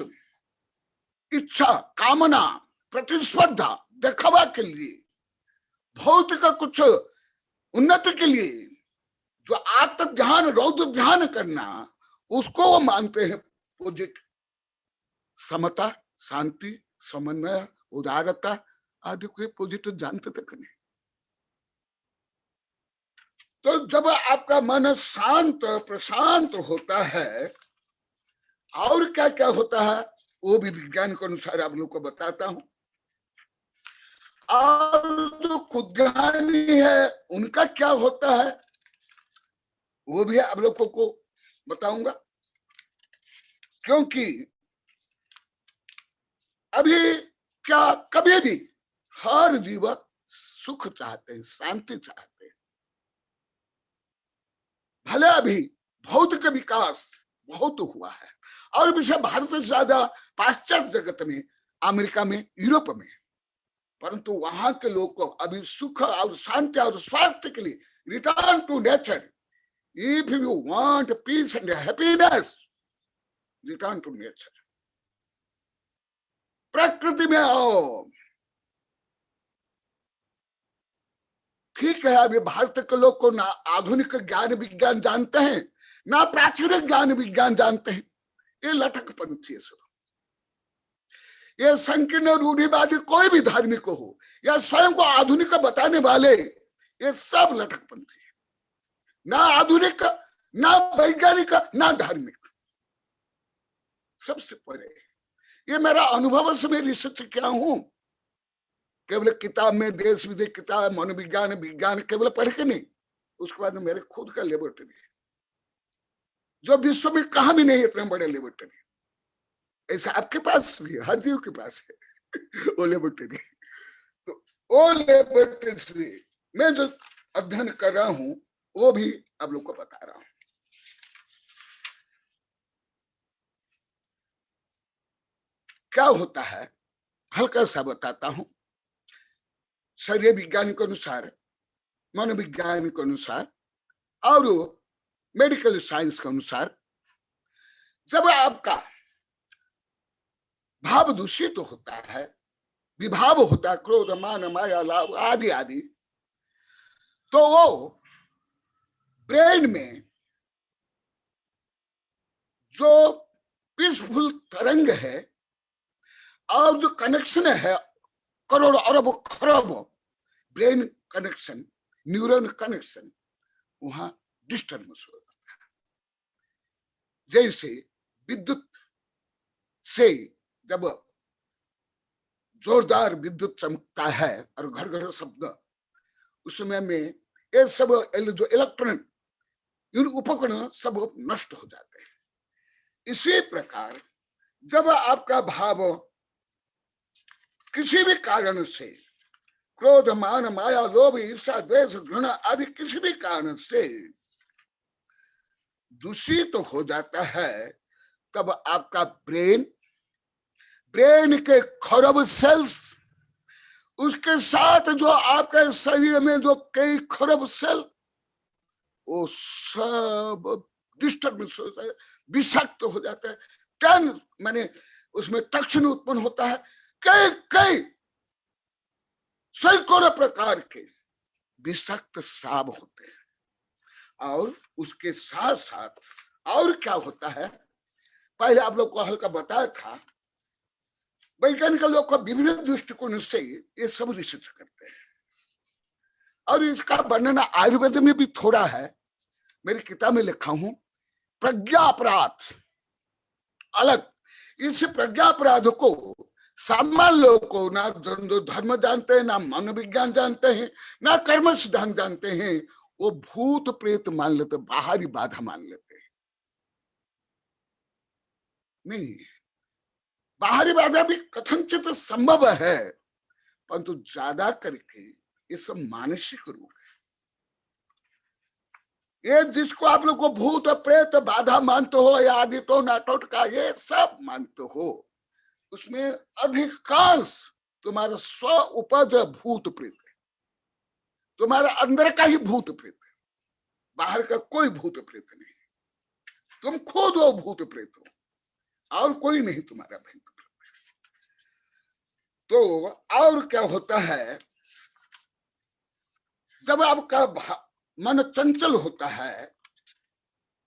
इच्छा, कामना, प्रतिस्पर्धा, दिखावा के लिए, भौतिक कुछ उन्नति के लिए जो आत्म ध्यान, रौद्र ध्यान करना, उसको वो मानते हैं पॉजिटिव। समता, शांति, समन्वय, उदारता आदि को पॉजिटिव जानते तक नहीं। तो जब आपका मन शांत प्रशांत होता है, और क्या क्या होता है वो भी विज्ञान के अनुसार आप लोग को बताता हूं। और जो खुदगानी है उनका क्या होता है वो भी आप लोगों को बताऊंगा, क्योंकि अभी क्या कभी भी हर जीव सुख चाहते हैं, शांति चाहते हैं। भले अभी भौतिक विकास बहुत हुआ है और विषय भारत से ज्यादा पाश्चात्य जगत में, अमेरिका में, यूरोप में, परंतु वहां के लोग को अभी सुख और शांति और स्वास्थ्य के लिए return to nature. If you want peace and happiness, return to nature, प्रकृति में आओ। ठीक है, अभी भारत के लोग को ना आधुनिक ज्ञान विज्ञान जानते हैं, ना प्राचीन ज्ञान विज्ञान जानते हैं। ये लटकपंथी है। ये संकीर्ण रूढ़िवादी कोई भी धार्मिक हो या स्वयं को आधुनिक बताने वाले, ये सब लटकपंथी है। ना आधुनिक, ना वैज्ञानिक, ना धार्मिक, सबसे परे। ये मेरा अनुभव से मैं रिसर्च किया हूं, केवल किताब में, देश विदेश किताब, मनोविज्ञान, विज्ञान केवल पढ़ के नहीं, उसके बाद मेरे खुद का लेबोरेटरी है जो विश्व में कहां भी नहीं इतने बड़े लेबोरेटरी। ऐसा आपके पास भी है, हर जीव के पास है वो लेबोरेटरी। तो वो लेबोरेटरी से मैं जो अध्ययन कर रहा हूं वो भी आप लोग को बता रहा हूं। क्या होता है हल्का सा बताता हूं। शरीर विज्ञान के अनुसार, मनोविज्ञान के अनुसार और मेडिकल साइंस के अनुसार, जब आपका भाव दूषित होता है, विभाव होता है, क्रोध, मान, माया, लाभ आदि आदि, तो वो ब्रेन में जो पीसफुल तरंग है और जो कनेक्शन है, करोड़ अरब खरब ब्रेन कनेक्शन, न्यूरॉन कनेक्शन, वहां डिस्टर्बेंस हो जाता है। जैसे विद्युत से जब जोरदार विद्युत चमकता है और घर घर शब्द, उस समय में ये सब जो इलेक्ट्रॉनिक उपकरण सब नष्ट हो जाते हैं। इसी प्रकार जब आपका भाव किसी भी कारण से, क्रोध, मान, माया, लोभ, ईर्ष्या, द्वेष, घृणा आदि किसी भी कारण से दूषित हो जाता है, तब आपका ब्रेन के खरब सेल्स, उसके साथ जो आपके शरीर में जो कई खरब सेल, वो सब डिस्टर्बेंस होता है, विषाक्त हो जाता है। टन माने उसमें टॉक्सिन उत्पन्न होता है, कई सैकड़ों प्रकार के विषाक्त स्राव होते हैं। और उसके साथ साथ और क्या होता है, पहले आप लोग को हल्का बताया था, वैज्ञानिक लोग को विभिन्न दृष्टिकोण से ये सब रिसर्च करते हैं और इसका वर्णन आयुर्वेद में भी थोड़ा है, मेरी किताब में लिखा हूं। प्रज्ञा अपराध अलग, इस प्रज्ञा अपराध को सामान्य लोग को ना धर्म जानते हैं, ना मनोविज्ञान जानते हैं, ना कर्म सिद्धांत जानते हैं, वो भूत प्रेत मान लेते, बाहरी बाधा मान लेते हैं। नहीं, बाहरी बाधा भी कथनचित संभव है, परंतु ज्यादा करके ये सब मानसिक रोग है। ये जिसको आप लोग को भूत प्रेत बाधा मानते हो या आदि तो नाटोटका ये सब मानते हो, उसमें अधिकांश तुम्हारा स्व उपज भूत प्रेत है, तुम्हारा अंदर का ही भूत प्रेत है, बाहर का कोई भूत प्रेत नहीं। तुम खुद हो भूत प्रेत हो और कोई नहीं तुम्हारा भूत प्रेत। तो और क्या होता है, जब आपका मन चंचल होता है,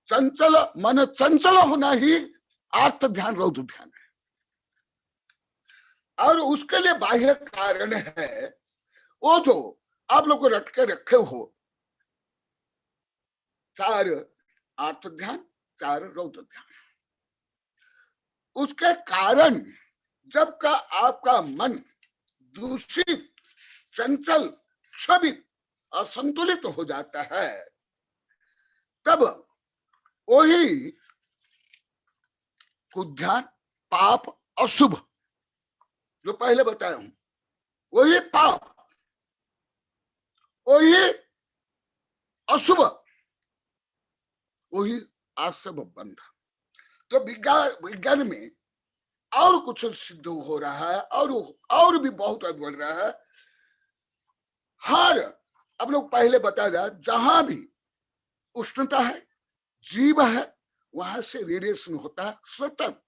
चंचल मन चंचल होना ही आर्त ध्यान रौद्र ध्यान है, और उसके लिए बाह्य कारण है वो जो आप लोग को रट के रखे हो, 4 आर्त ध्यान, 4 रौद्र ध्यान। उसके कारण जब का आपका मन दूषित, चंचल, क्षोभित और संतुलित हो जाता है, तब वही कुध्यान, पाप, अशुभ जो पहले बताया हूं, वही पाप, वही अशुभ, वही आसव बंध। तो विज्ञान में और कुछ सिद्ध हो रहा है, और भी बहुत बढ़ रहा है। हर अब लोग पहले बता जा, जहां भी उष्णता है, जीव है, वहां से रेडिएशन होता है सतत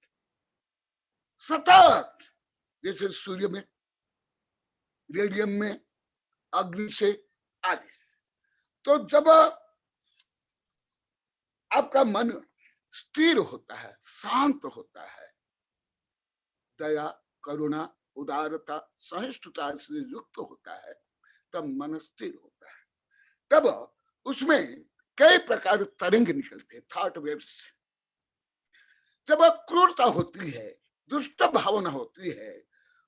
सतत, जैसे सूर्य में, रेडियम में, अग्नि से आदि। तो जब आपका मन स्थिर होता है, शांत होता है, दया, करुणा, उदारता, सहिष्णुता से युक्त होता है, तब मन स्थिर होता है। तब उसमें कई प्रकार तरंग निकलते हैं, थॉट वेव्स। जब क्रूरता होती है, दुष्ट भावना होती है,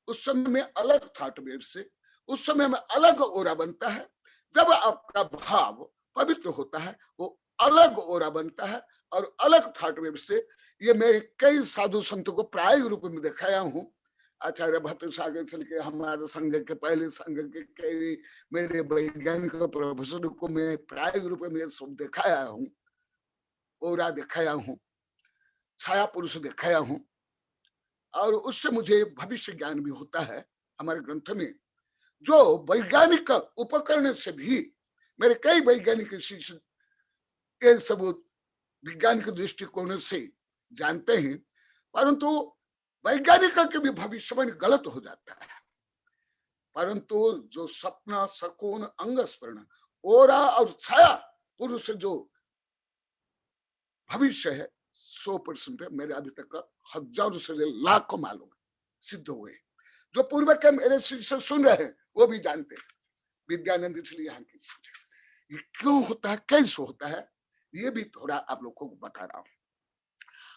उस समय में अलग थॉट वेव से, उस समय में अलग ओरा बनता है। जब आपका भाव पवित्र होता है, वो अलग ओरा बनता है और अलग थॉट वेव से। ये मेरे कई साधु संतों को प्राय रूप में दिखाया हूं। आचार्य भट्ट सागर से लेकर हमारे संघ के पहले संघ के कई मेरे वैज्ञानिक प्रोफेसर को मैं प्राय रूप में सब दिखाया हूं, ओरा दिखाया हूं, छाया पुरुष दिखाया हूं, और उससे मुझे भविष्य ज्ञान भी होता है। हमारे ग्रंथ में जो वैज्ञानिक उपकरण से भी मेरे कई वैज्ञानिक शिष्य ये सब विज्ञान के दृष्टिकोण से जानते हैं, परंतु वैज्ञानिक के भी भविष्यवाणी गलत हो जाता है। परंतु जो सपना, शकुन, अंगस्मरण, ओरा और छाया पुरुष जो भविष्य है 100% है। मेरे अभी तक हजारों से लाखों मालूम सिद्ध हुए। जो पूर्व के मेरे शिष्य सुन रहे हैं वो भी जानते हैं, विद्यानंद इसलिए यहाँ की ये क्यों होता है, कैसे होता है, ये भी थोड़ा आप लोग को बता रहा हूं।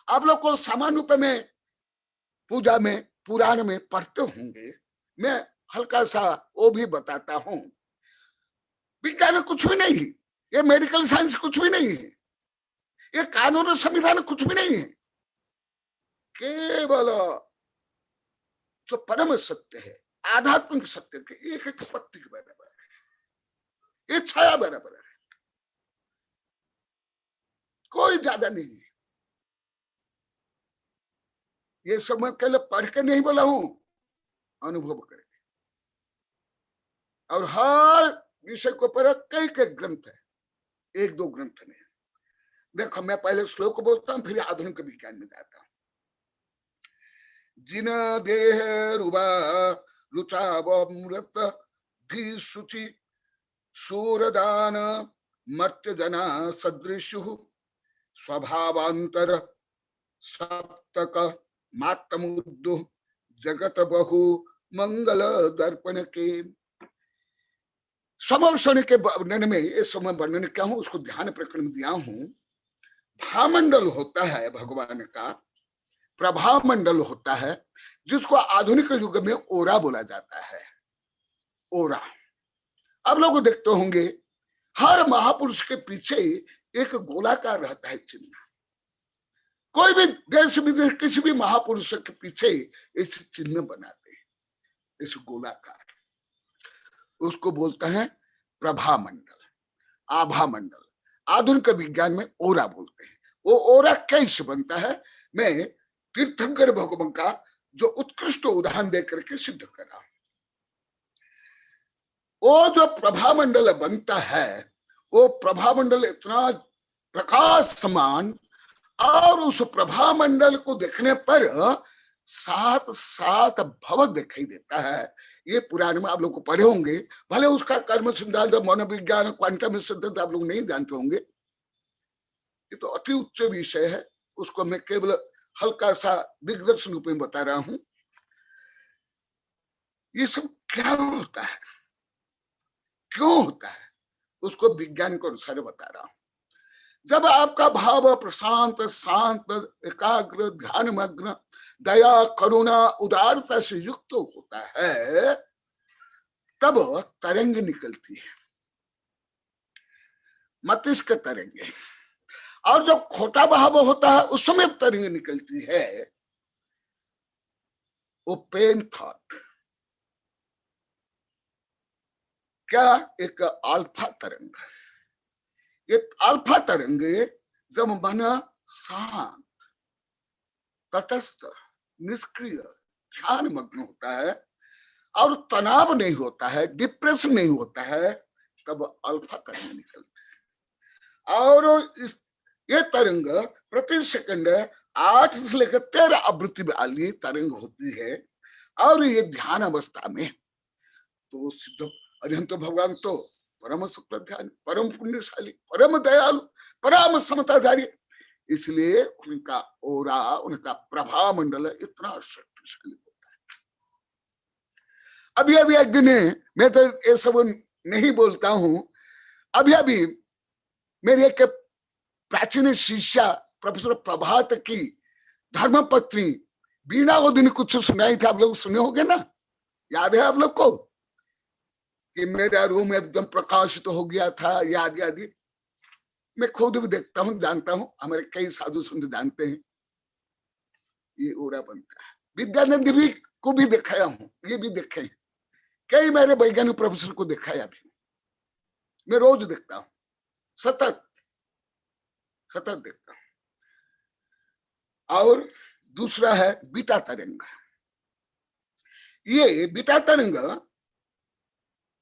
आप लोग को सामान्य रूप में पूजा में, पुराण में पढ़ते होंगे, मैं हल्का सा वो भी बताता हूं। विज्ञान कुछ भी नहीं है, ये मेडिकल साइंस कुछ भी नहीं है, ये कानून और संविधान कुछ भी नहीं है, केवल जो परम सत्य है, आध्यात्मिक सत्य के एक एक पत्ती के बराबर है, ये छाया बराबर है, कोई ज्यादा नहीं है। ये सब मैं कल पढ़ के नहीं बोला हूं, अनुभव करके। और हर विषय को पर कई कई ग्रंथ है, 1-2 ग्रंथ नहीं। देखो मैं पहले श्लोक बोलता हूं, फिर आधुनिक विज्ञान में जाता हूं। जिन देह रुबा रुचावमृत भी शुचि सूरदान मर्त्य जना सदृशु स्वभावांतर सप्तक मातमुद्दु जगत बहु मंगल दर्पण के। समर्षण के वर्णन में इस समय वर्णन क्या हूं, उसको ध्यान प्रकरण दिया हूं। भामंडल होता है भगवान का, प्रभाव मंडल होता है, जिसको आधुनिक युग में ओरा बोला जाता है। ओरा अब लोग देखते होंगे हर महापुरुष के पीछे एक गोलाकार रहता है चिन्ह। कोई भी देश विदेश किसी भी महापुरुष के पीछे इस चिन्ह बनाते हैं, इस गोलाकार, उसको बोलते हैं प्रभा मंडल, आभा मंडल। आधुनिक विज्ञान में ओरा बोलते हैं। वो ओरा कैसे बनता है, मैं तीर्थंकर भगवान का जो उत्कृष्ट उदाहरण देकर के सिद्ध कर रहा हूं। वो जो प्रभामंडल बनता है, वो प्रभामंडल इतना प्रकाश समान, और उस प्रभामंडल को देखने पर सात सात भव दिखाई देता है। ये पुराण में आप लोग को पढ़े होंगे, भले उसका कर्म सिद्धांत, मनोविज्ञान, क्वांटम सिद्धांत आप लोग नहीं जानते होंगे, ये तो अति उच्च विषय है, उसको मैं केवल हल्का सा दिग्दर्शन रूप में बता रहा हूं। ये सब क्या होता है, क्यों होता है, उसको विज्ञान के अनुसार बता रहा हूं। जब आपका भाव प्रशांत, शांत, एकाग्र, ध्यान मग्न, दया, करुणा, उदारता से युक्त होता है, तब तरंग निकलती है, मस्तिष्क तरंगे। और जो खोटा भाव होता है उस समय तरंग निकलती है, वो पेन थॉट, क्या एक अल्फा तरंग। ये अल्फा तरंग जब मन शांत, तटस्थ, निष्क्रिय, ध्यान मग्न होता है और तनाव नहीं होता है, डिप्रेशन नहीं होता है, तब अल्फा तरंग निकलती है। और ये तरंग प्रति सेकंड 8 से लेकर 13 आवृत्ति वाली तरंग होती है। और ये ध्यान अवस्था में तो सिद्ध अरिहंत भगवान तो परम शुक्ल ध्यान, परम पुण्यशाली, परम दयालु, परम समताधारी, इसलिए उनका ओरा, उनका प्रभा मंडल इतना शक्तिशाली होता है। अभी अभी एक दिन, मैं तो ये सब नहीं बोलता हूं, अभी मेरी एक प्राचीन शिष्या प्रोफेसर प्रभात की धर्मपत्नी बीना वो दिन कुछ सुनाई थी, आप लोग सुने होंगे ना, याद है आप लोग को, कि मेरा रूम एकदम प्रकाशित हो गया था, याद याद। मैं खुद भी देखता हूँ, जानता हूँ, हमारे कई साधु संत जानते हैं ये ओरा बनता है। विद्यानंद भी को भी दिखाया हूँ, ये भी देखे, कई मेरे वैज्ञानिक प्रोफेसर को दिखाया भी, मैं रोज देखता हूँ, सतत देखता हूँ। और दूसरा है बीटा तरंग। ये बीटा तरंग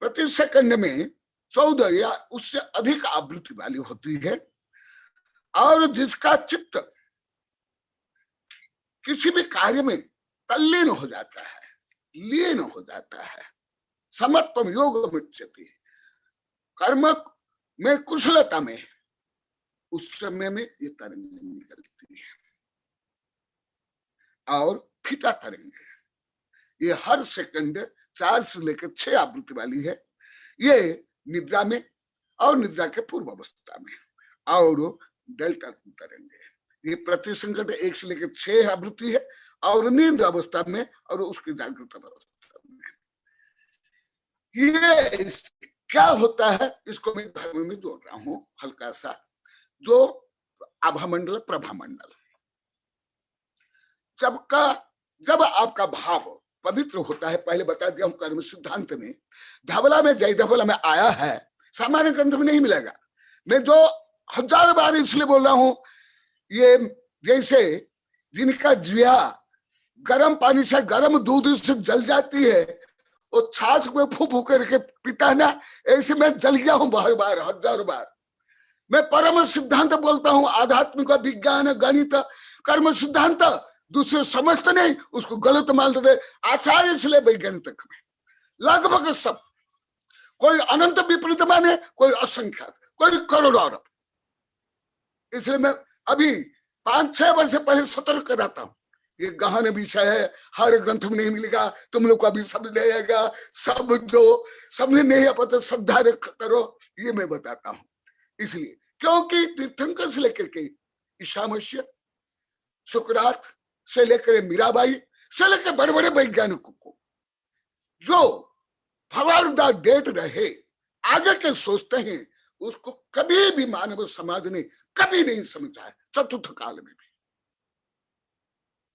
प्रति सेकंड में 14 या उससे अधिक आवृत्ति वाली होती है, और जिसका चित्त किसी भी कार्य में तल्लीन हो जाता है, लीन हो जाता है, समत्वम योग मुच्यते, कर्म में कुशलता में, उस समय में ये तरंग निकलती है। और थीटा तरंग, ये हर सेकंड 4 से लेकर 6 आवृत्ति वाली है। ये निद्रा में और निद्रा के पूर्व अवस्था में। और डेल्टा तरंग है, ये प्रति संकट 1 से लेकर 6 आवृत्ति है, और नींद अवस्था में और उसकी जागृत अवस्था में। ये क्या होता है, इसको मैं धर्म में जोड़ रहा हूं हल्का सा, जो आभामंडल प्रभामंडल, जब आपका भाव पवित्र होता है, पहले बता दिया हूं कर्म सिद्धांत में, धवला में जय धवला में आया है, सामान्य ग्रंथ में नहीं मिलेगा। मैं जो 1000 बार इसलिए बोल रहा हूं, ये जैसे जिनका जिया गर्म पानी से, गर्म दूध से जल जाती है, वो छाछ में फूफू करके पीता है ना, ऐसे मैं जल गया हूं बार बार, 1000 बार। मैं परम सिद्धांत बोलता हूं, आध्यात्मिक विज्ञान, गणित, कर्म सिद्धांत, दूसरे समझते नहीं, उसको गलत मानते थे। आचार्य इसलिए वैज्ञानिक में लगभग सब, कोई अनंत विपरीत माने, कोई असंख्यात, कोई करोड़ अरब। इसलिए मैं अभी 5-6 वर्ष पहले सतर्क कराता हूं, ये गहन विषय है, हर ग्रंथ में नहीं मिलेगा, तुम लोग को अभी समझ नहीं आएगा, सब जो समझ नहीं पता श्रद्धा करो, ये मैं बताता हूं। इसलिए क्योंकि तीर्थंकर से लेकर के ईशा मसीह, सुकरात से लेकर मीराबाई से लेकर बड़े बड़े वैज्ञानिकों को जो फवारदार डेट रहे, आगे के सोचते हैं, उसको कभी भी मानव समाज ने कभी नहीं समझा है, चतुर्थ काल में भी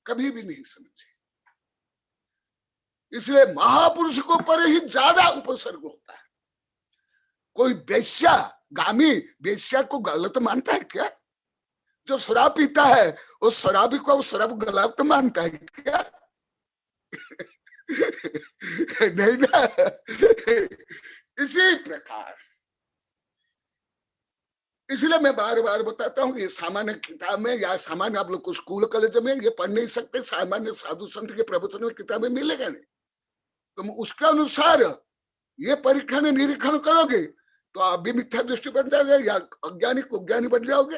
कभी भी नहीं समझे। इसलिए महापुरुष को पर ही ज्यादा उपसर्ग होता है। कोई वैश्या गामी वेश्या को गलत मानता है क्या? जो शराब पीता है वो शराबी को शराब गलत मानता है क्या? नहीं ना। इसी प्रकार इसलिए मैं बार बार बताता हूँ ये सामान्य किताब में या सामान्य आप लोग को स्कूल कॉलेज में ये पढ़ नहीं सकते, सामान्य साधु संत के प्रवचन में किताबें मिलेगा नहीं। तुम उसके अनुसार ये परीक्षण निरीक्षण करोगे तो आप भी मिथ्या दृष्टि बन जाओगे या अज्ञानी को ज्ञानी बन जाओगे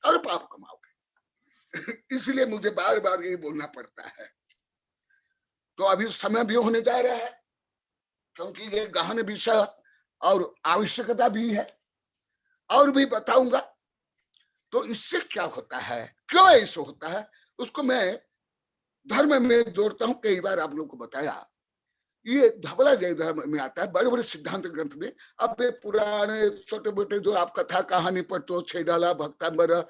और पाप कमाओगे। इसलिए मुझे बार बार यही बोलना पड़ता है। तो अभी समय भी होने जा रहा है क्योंकि ये गहन विषय और आवश्यकता भी है और भी बताऊंगा। तो इससे क्या होता है, क्यों ऐसा होता है, उसको मैं धर्म में जोड़ता हूं। कई बार आप लोगों को बताया ये धबला जय धर्म में आता है, बड़े बड़े सिद्धांत ग्रंथ में। अब ये पुराने छोटे मोटे जो आप कथा कहानी पढ़ते हो, छेडाला भक्तांबर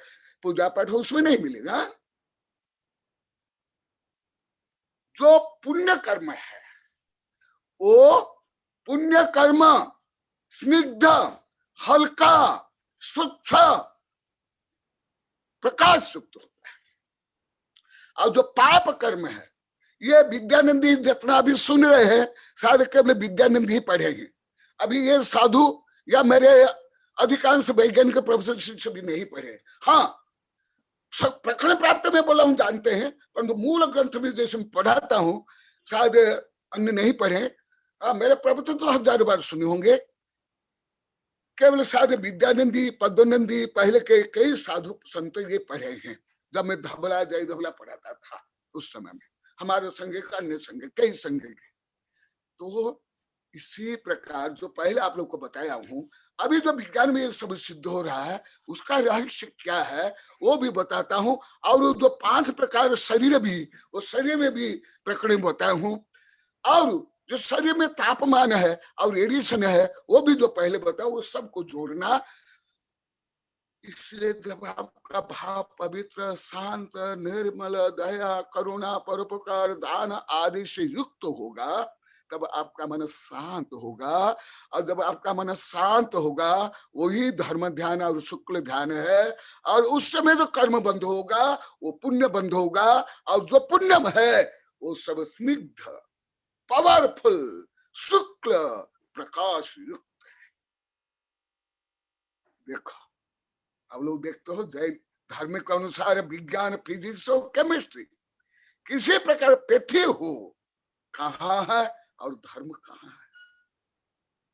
पूजा पाठ, उसमें नहीं मिलेगा। जो पुण्य कर्म है वो पुण्य कर्म स्निग्ध, हल्का, स्वच्छ, प्रकाश युक्त होता है। और जो पाप कर्म है ये विद्यानंदी जितना भी सुन रहे हैं शायद केवल विद्यानंद ही पढ़े हैं। अभी ये साधु या मेरे अधिकांश वैज्ञानिक प्रोफेसर शिक्षक भी नहीं पढ़े। हाँ, प्रकरण प्राप्त में बोला हूं जानते हैं, परंतु मूल ग्रंथ भी जैसे मैं पढ़ाता हूं शायद अन्य नहीं पढ़े। मेरे प्रवचन तो हजारों बार सुने होंगे, केवल शायद विद्यानंदी पद्मनंदी पहले के कई साधु संत ये पढ़े हैं। जब मैं धबला जय धबला पढ़ाता था उस समय में, हमारे संघ का अन्य संघ कई संघ के। तो इसी प्रकार जो पहले आप लोग को बताया हूं, अभी जो विज्ञान में ये सब सिद्ध हो रहा है उसका रहस्य क्या है वो भी बताता हूं। और जो 5 प्रकार शरीर भी, वो शरीर में भी प्रकरण बताया हूं। और जो शरीर में तापमान है और रेडिएशन है वो भी जो पहले बताओ, वो सबको जोड़ना। इसलिए जब आपका भाव पवित्र, शांत, निर्मल, दया, करुणा, परोपकार, दान आदि से युक्त होगा तब आपका मन शांत होगा। और जब आपका मन शांत होगा वही धर्म ध्यान और शुक्ल ध्यान है। और उस समय जो कर्म बंध होगा वो पुण्य बंध होगा। और जो पुण्यम है वो सब स्निग्ध, पावरफुल, शुक्ल, प्रकाश युक्त है। देखो अब लोग देखते हो जैन धर्म के अनुसार विज्ञान, फिजिक्स और केमिस्ट्री किसी प्रकार पृथ्वी हो कहाँ है और धर्म कहाँ है,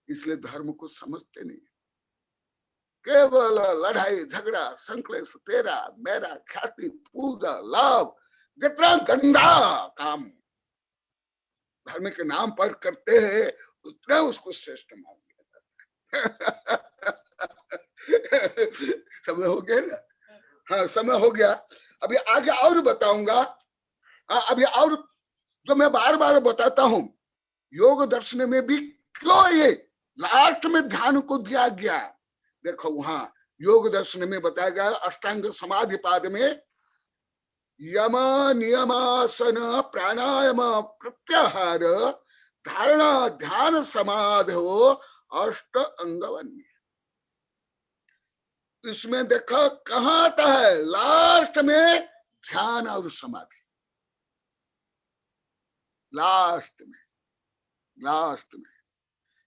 इसलिए धर्म को समझते नहीं। केवल लड़ाई झगड़ा संकलेश, तेरा मेरा, ख्याति, पूजा, लाभ, जितना गंदा काम धर्म के नाम पर करते हैं उतना उसको श्रेष्ठ मान लिया जाता है। समय हो गया ना? हाँ, समय हो गया। अभी आगे और बताऊंगा। अभी और जो मैं बार बार बताता हूं, योग दर्शन में भी क्यों ये लास्ट में ध्यान को दिया गया। देखो वहां योग दर्शन में बताया गया अष्टांग समाधि पाद में यम नियमासन प्राणायाम प्रत्याहार धारणा ध्यान समाधो अष्ट अंगवन्य। इसमें देखो कहाँ आता है, लास्ट में ध्यान और समाधि, लास्ट में।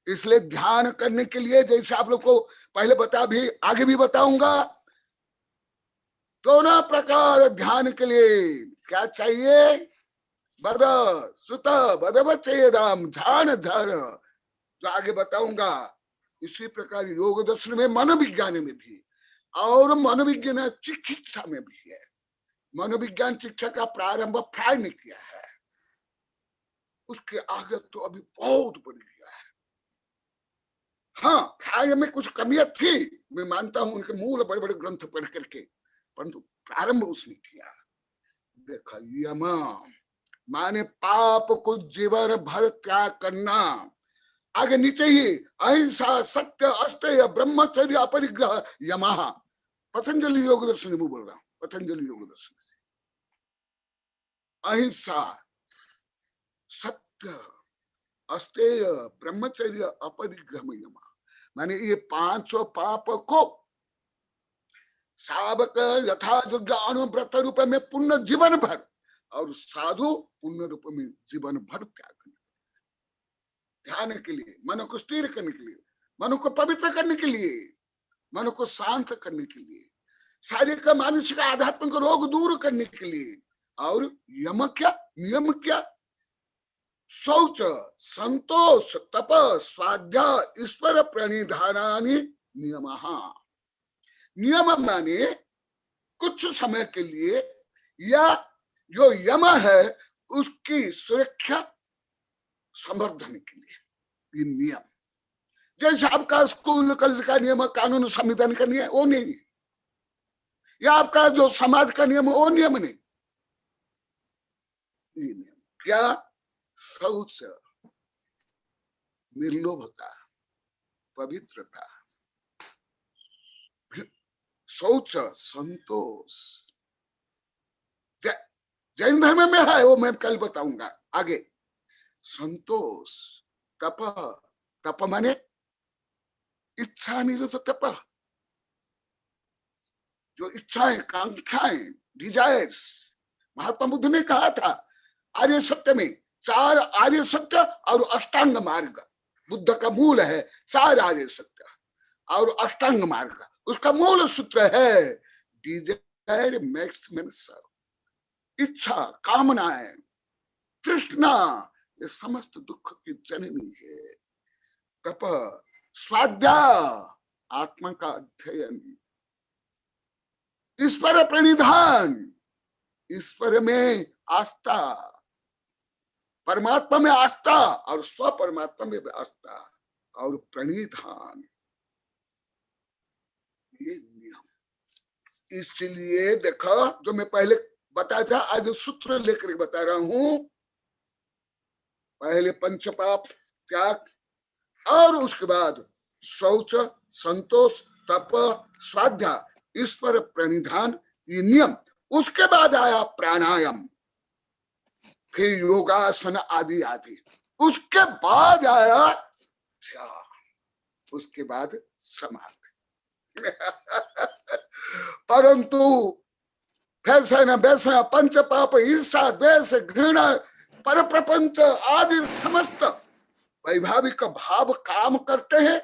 इसलिए ध्यान करने के लिए जैसे आप लोग को पहले बता, भी आगे भी बताऊंगा, दोनों प्रकार ध्यान के लिए क्या चाहिए, बद सुत बदवचेदम ध्यान धर, जो आगे बताऊंगा। इसी प्रकार योग दर्शन में, मनोविज्ञान में भी और मनोविज्ञान चिकित्सा में भी है। मनोविज्ञान शिक्षा का प्रारंभ फ्रायड ने किया है, उसके आगे तो अभी बहुत बढ़ गया है। हाँ, फ्रायड में कुछ कमियां थी, मैं मानता हूं, उनके मूल बड़े बड़े ग्रंथ पढ़ करके, परंतु प्रारंभ उसने किया। देखा यम माने पाप को जीवन भर त्याग करना। आगे नीचे ही अहिंसा, सत्य, अस्तेय, ब्रह्मचर्य, अपरिग्रह, यमः। पतंजलि योग दर्शन में बोल रहा हूं, पतंजलि योग दर्शन से अहिंसा, सत्य, अस्तेय, ब्रह्मचर्य, अपरिग्रह, यमः माने ये 500 पाप को शावक यथा जो ज्ञान व्रत रूप में पुण्य जीवन भर, और साधु पुण्य रूप में जीवन भर त्याग करने, ध्यान के लिए, मन को स्थिर करने के लिए, मन को पवित्र करने के लिए, मन को शांत करने के लिए, शारीरिक मानसिक आध्यात्मिक रोग दूर करने के लिए। और यम क्या, नियम क्या? शौच, संतोष, तप, स्वाध्याय, ईश्वर प्रणिधानानि नियमः। नियम माने कुछ समय के लिए, या जो यम है उसकी सुरक्षा संवर्धन के लिए ये नियम। जैसे आपका स्कूल कॉलेज का नियम, कानून संविधान का नियम वो नहीं, या आपका जो समाज का नियम वो नियम नहीं। ये नियम क्या? शौच, निर्लोभता, पवित्रता, शौच, संतोष। जैन धर्म में है, वो मैं कल बताऊंगा आगे। संतोष, तप, तप माने इच्छा निरोध तप, जो इच्छाएं, कांक्षाएं, डिजायर्स। महात्मा बुद्ध ने कहा था आर्य सत्य में 4 आर्य सत्य और अष्टांग मार्ग, बुद्ध का मूल है 4 आर्य सत्य और अष्टांग मार्ग। उसका मूल सूत्र है डिजायर मेक्स मैन सर्व। इच्छा, कामनाएं, तृष्णा, ये समस्त दुख की जननी है। तप, स्वाध्याय, आत्मा का अध्ययन, ईश्वर प्रणिधान, ईश्वर में आस्था, परमात्मा में आस्था और स्व परमात्मा में आस्था, और प्रणिधान, ये नियम। इसलिए देखो, जो मैं पहले बताया था, आज सूत्र लेकर बता रहा हूं। पहले पंचपाप त्याग, और उसके बाद शौच, संतोष, तप, स्वाध्याय, ईश्वर प्रणिधान, ये नियम। उसके बाद आया प्राणायाम, फिर योगासन आदि आदि। उसके बाद आया ध्यान, उसके बाद समाधि। परंतु फैशन, व्यसन, पंच पाप, ईर्षा, द्वेष, घृणा, पर प्रपंच आदि समस्त वैभाविक भाव काम करते हैं,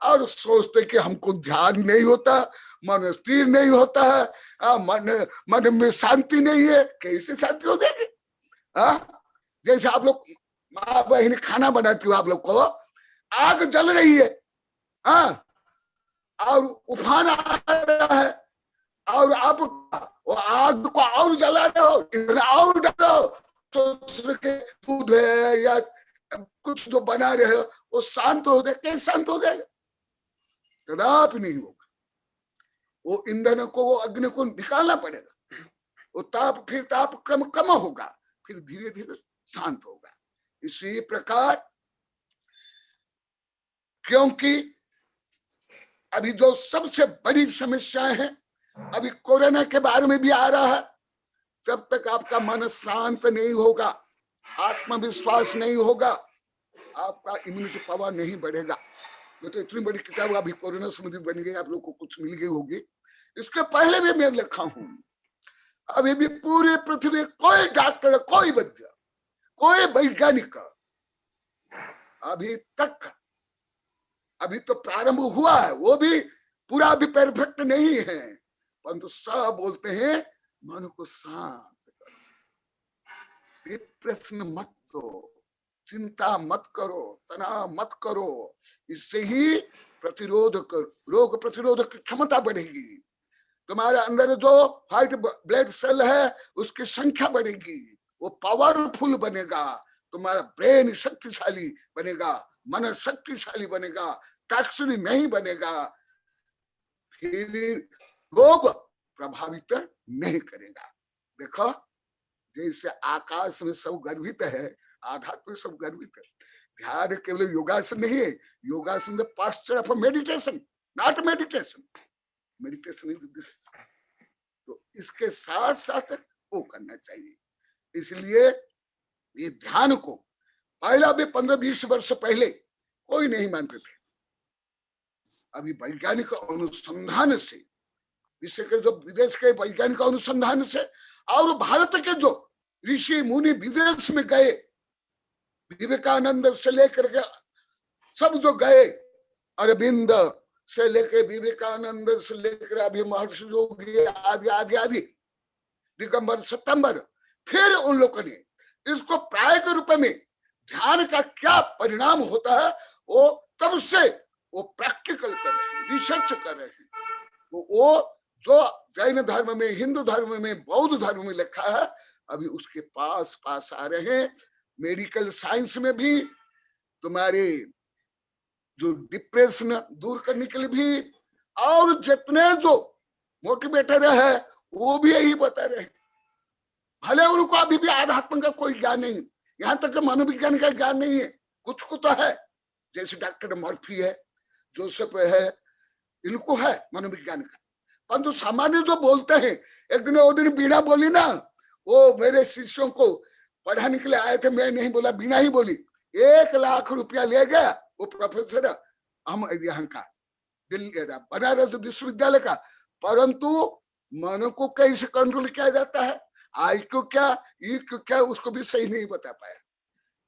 और सोचते कि हमको ध्यान नहीं होता, मन स्थिर नहीं होता है, मन में शांति नहीं है। कैसे शांति हो जाएगी? जैसे आप लोग माँ बहन खाना बनाती हो, आप लोग को आग जल रही है, और उफान आ रहा है, और आप वो आग को और जला रहे हो, और डालो, तो दूध है या कुछ जो बना रहे हो वो शांत हो जाए। कैसे शांत हो जाएगा? कदापि नहीं होगा। वो ईंधन को, वो अग्नि को निकालना पड़ेगा। वो ताप, फिर ताप कम होगा, फिर धीरे धीरे शांत होगा। इसी प्रकार, क्योंकि अभी जो सबसे बड़ी समस्याएं हैं, अभी कोरोना के बारे में भी आ रहा है, जब तक आपका मन शांत नहीं होगा, आत्मविश्वास नहीं होगा, आपका इम्यूनिटी पावर नहीं बढ़ेगा। ये तो इतनी बड़ी किताब अभी कोरोना संबंधी बन गई, आप लोग को कुछ मिल गई होगी। इसके पहले भी मैं लिखा हूं। अभी भी पूरी पृथ्वी कोई डॉक्टर, कोई वैद्य, कोई वैज्ञानिक अभी तक, अभी तो प्रारंभ हुआ है, वो भी पूरा अभी परफेक्ट नहीं है, परंतु सब बोलते हैं मन को शांत करो, डिप्रेशन मत दो, चिंता मत करो, तनाव मत करो। इससे ही रोग प्रतिरोधक क्षमता बढ़ेगी। तुम्हारे अंदर जो व्हाइट ब्लड सेल है उसकी संख्या बढ़ेगी, वो पावरफुल बनेगा। तुम्हारा ब्रेन शक्तिशाली बनेगा, मन शक्तिशाली बनेगा, टॉक्सिन नहीं बनेगा, फिर रोग प्रभावित नहीं करेगा। देखो, जैसे आकाश में सब गर्भित है, आध्यात्म में सब गर्भित है। ध्यान केवल योगासन नहीं है, योगासन the posture of meditation, not meditation. Meditation is this. तो इसके साथ साथ वो करना चाहिए। इसलिए ये ध्यान को पहला भी 15-20 वर्ष पहले कोई नहीं मानते थे। अभी वैज्ञानिक अनुसंधान से, विशेषकर जो विदेश के वैज्ञानिक अनुसंधान से और भारत के जो ऋषि मुनि विदेश में गए, विवेकानंद से लेकर के सब जो गए, अरविंद से लेकर विवेकानंद से लेकर अभी महर्षि योगी आदि आदि आदि, दिगंबर सितंबर, फिर उन लोगों ने इसको प्रायोगिक रूप में ध्यान का क्या परिणाम होता है वो तब से वो प्रैक्टिकल कर रहे हैं, रिसर्च कर रहे हैं। तो वो जो जैन धर्म में, हिंदू धर्म में, बौद्ध धर्म में लिखा है, अभी उसके पास आ रहे हैं। मेडिकल साइंस में भी तुम्हारे जो डिप्रेशन दूर करने के लिए भी, और जितने जो मोटिवेटर है वो भी यही बता रहे हैं। भले उनको अभी भी आध्यात्म का कोई ज्ञान नहीं, यहाँ तक मनोविज्ञान का ज्ञान नहीं है, कुछ को तो है, जैसे डॉक्टर मर्फी है, जोसेफ है, इनको है मनोविज्ञान का। परंतु सामान्य जो बोलते हैं, एक दिन वो दिन बीना बोली ना, वो मेरे शिष्यों को पढ़ाने के लिए आए थे, मैं नहीं बोला, बीना ही बोली, 1 लाख रुपया ले गया वो प्रोफेसर, हम यहाँ का दिल्ली बनारस विश्वविद्यालय का। परंतु मन को कैसे कंट्रोल किया जाता है, आई क्यों क्या, ई क्यों क्या, उसको भी सही नहीं बता पाया।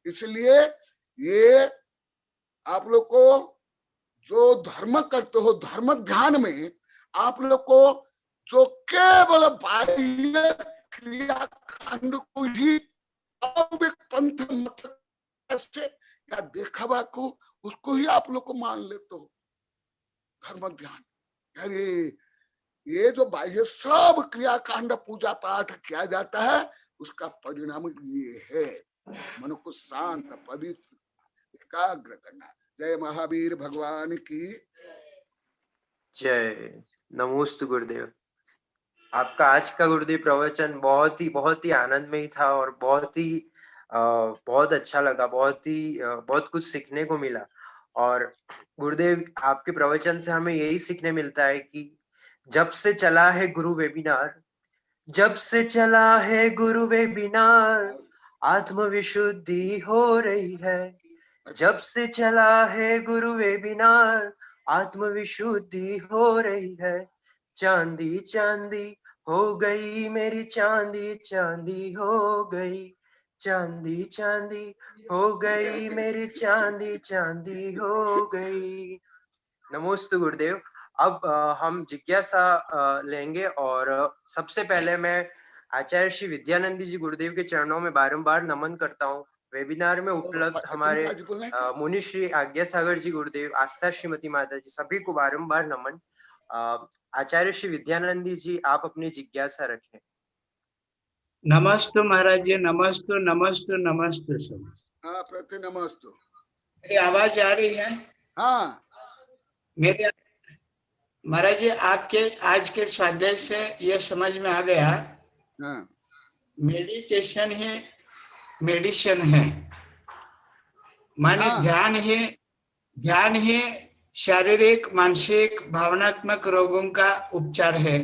इसलिए ये आप लोग को जो धर्म करते हो, धर्म ध्यान में आप लोग को जो केवल बाह्य क्रियाकांड को ही पंथ से या देखावा को, उसको ही आप लोग को मान लेते हो धर्म ध्यान। अरे ये जो बाह्य सब क्रियाकांड पूजा पाठ किया जाता है, उसका परिणाम ये है, मन को शांत पवित्र एकाग्र करना। जय महावीर भगवान की जय। नमोस्तु गुरुदेव। आपका आज का गुरुदेव प्रवचन बहुत ही आनंदमय था और बहुत अच्छा लगा, बहुत कुछ सीखने को मिला। और गुरुदेव आपके प्रवचन से हमें यही सीखने मिलता है कि जब से चला है गुरु वेबिनार, जब से चला है गुरु वेबिनार, आत्मविशुद्धि हो रही है। जब से चला है गुरु वेबिनार, आत्मविशुद्धि हो रही है। चांदी चांदी हो गई मेरी, चांदी चांदी हो गई, चांदी चांदी हो गई मेरी, चांदी चांदी हो गई। नमोस्तु गुरुदेव। अब हम जिज्ञासा लेंगे और सबसे पहले मैं आचार्य श्री विद्यानंद जी गुरुदेव के चरणों में बारंबार नमन करता हूँ। वेबिनार में उपलब्ध हमारे मुनि श्री आज्ञा सागर जी गुरुदेव, आस्था श्रीमती माता जी, सभी को बारंबार नमन। आचार्य श्री विद्यानंद जी, आप अपनी जिज्ञासा रखें। नमस्तु महाराज जी, नमस्तु नमस्तु नमस्तु सब। हाँ, प्रति नमस्तु। मेरी आवाज आ रही है? हाँ मेरे महाराज जी, आपके आज के स्वाध्याय से ये समझ में आ गया, हाँ, मेडिटेशन ही मेडिसिन है, माने हाँ। ध्यान ही शारीरिक, मानसिक, भावनात्मक रोगों का उपचार है।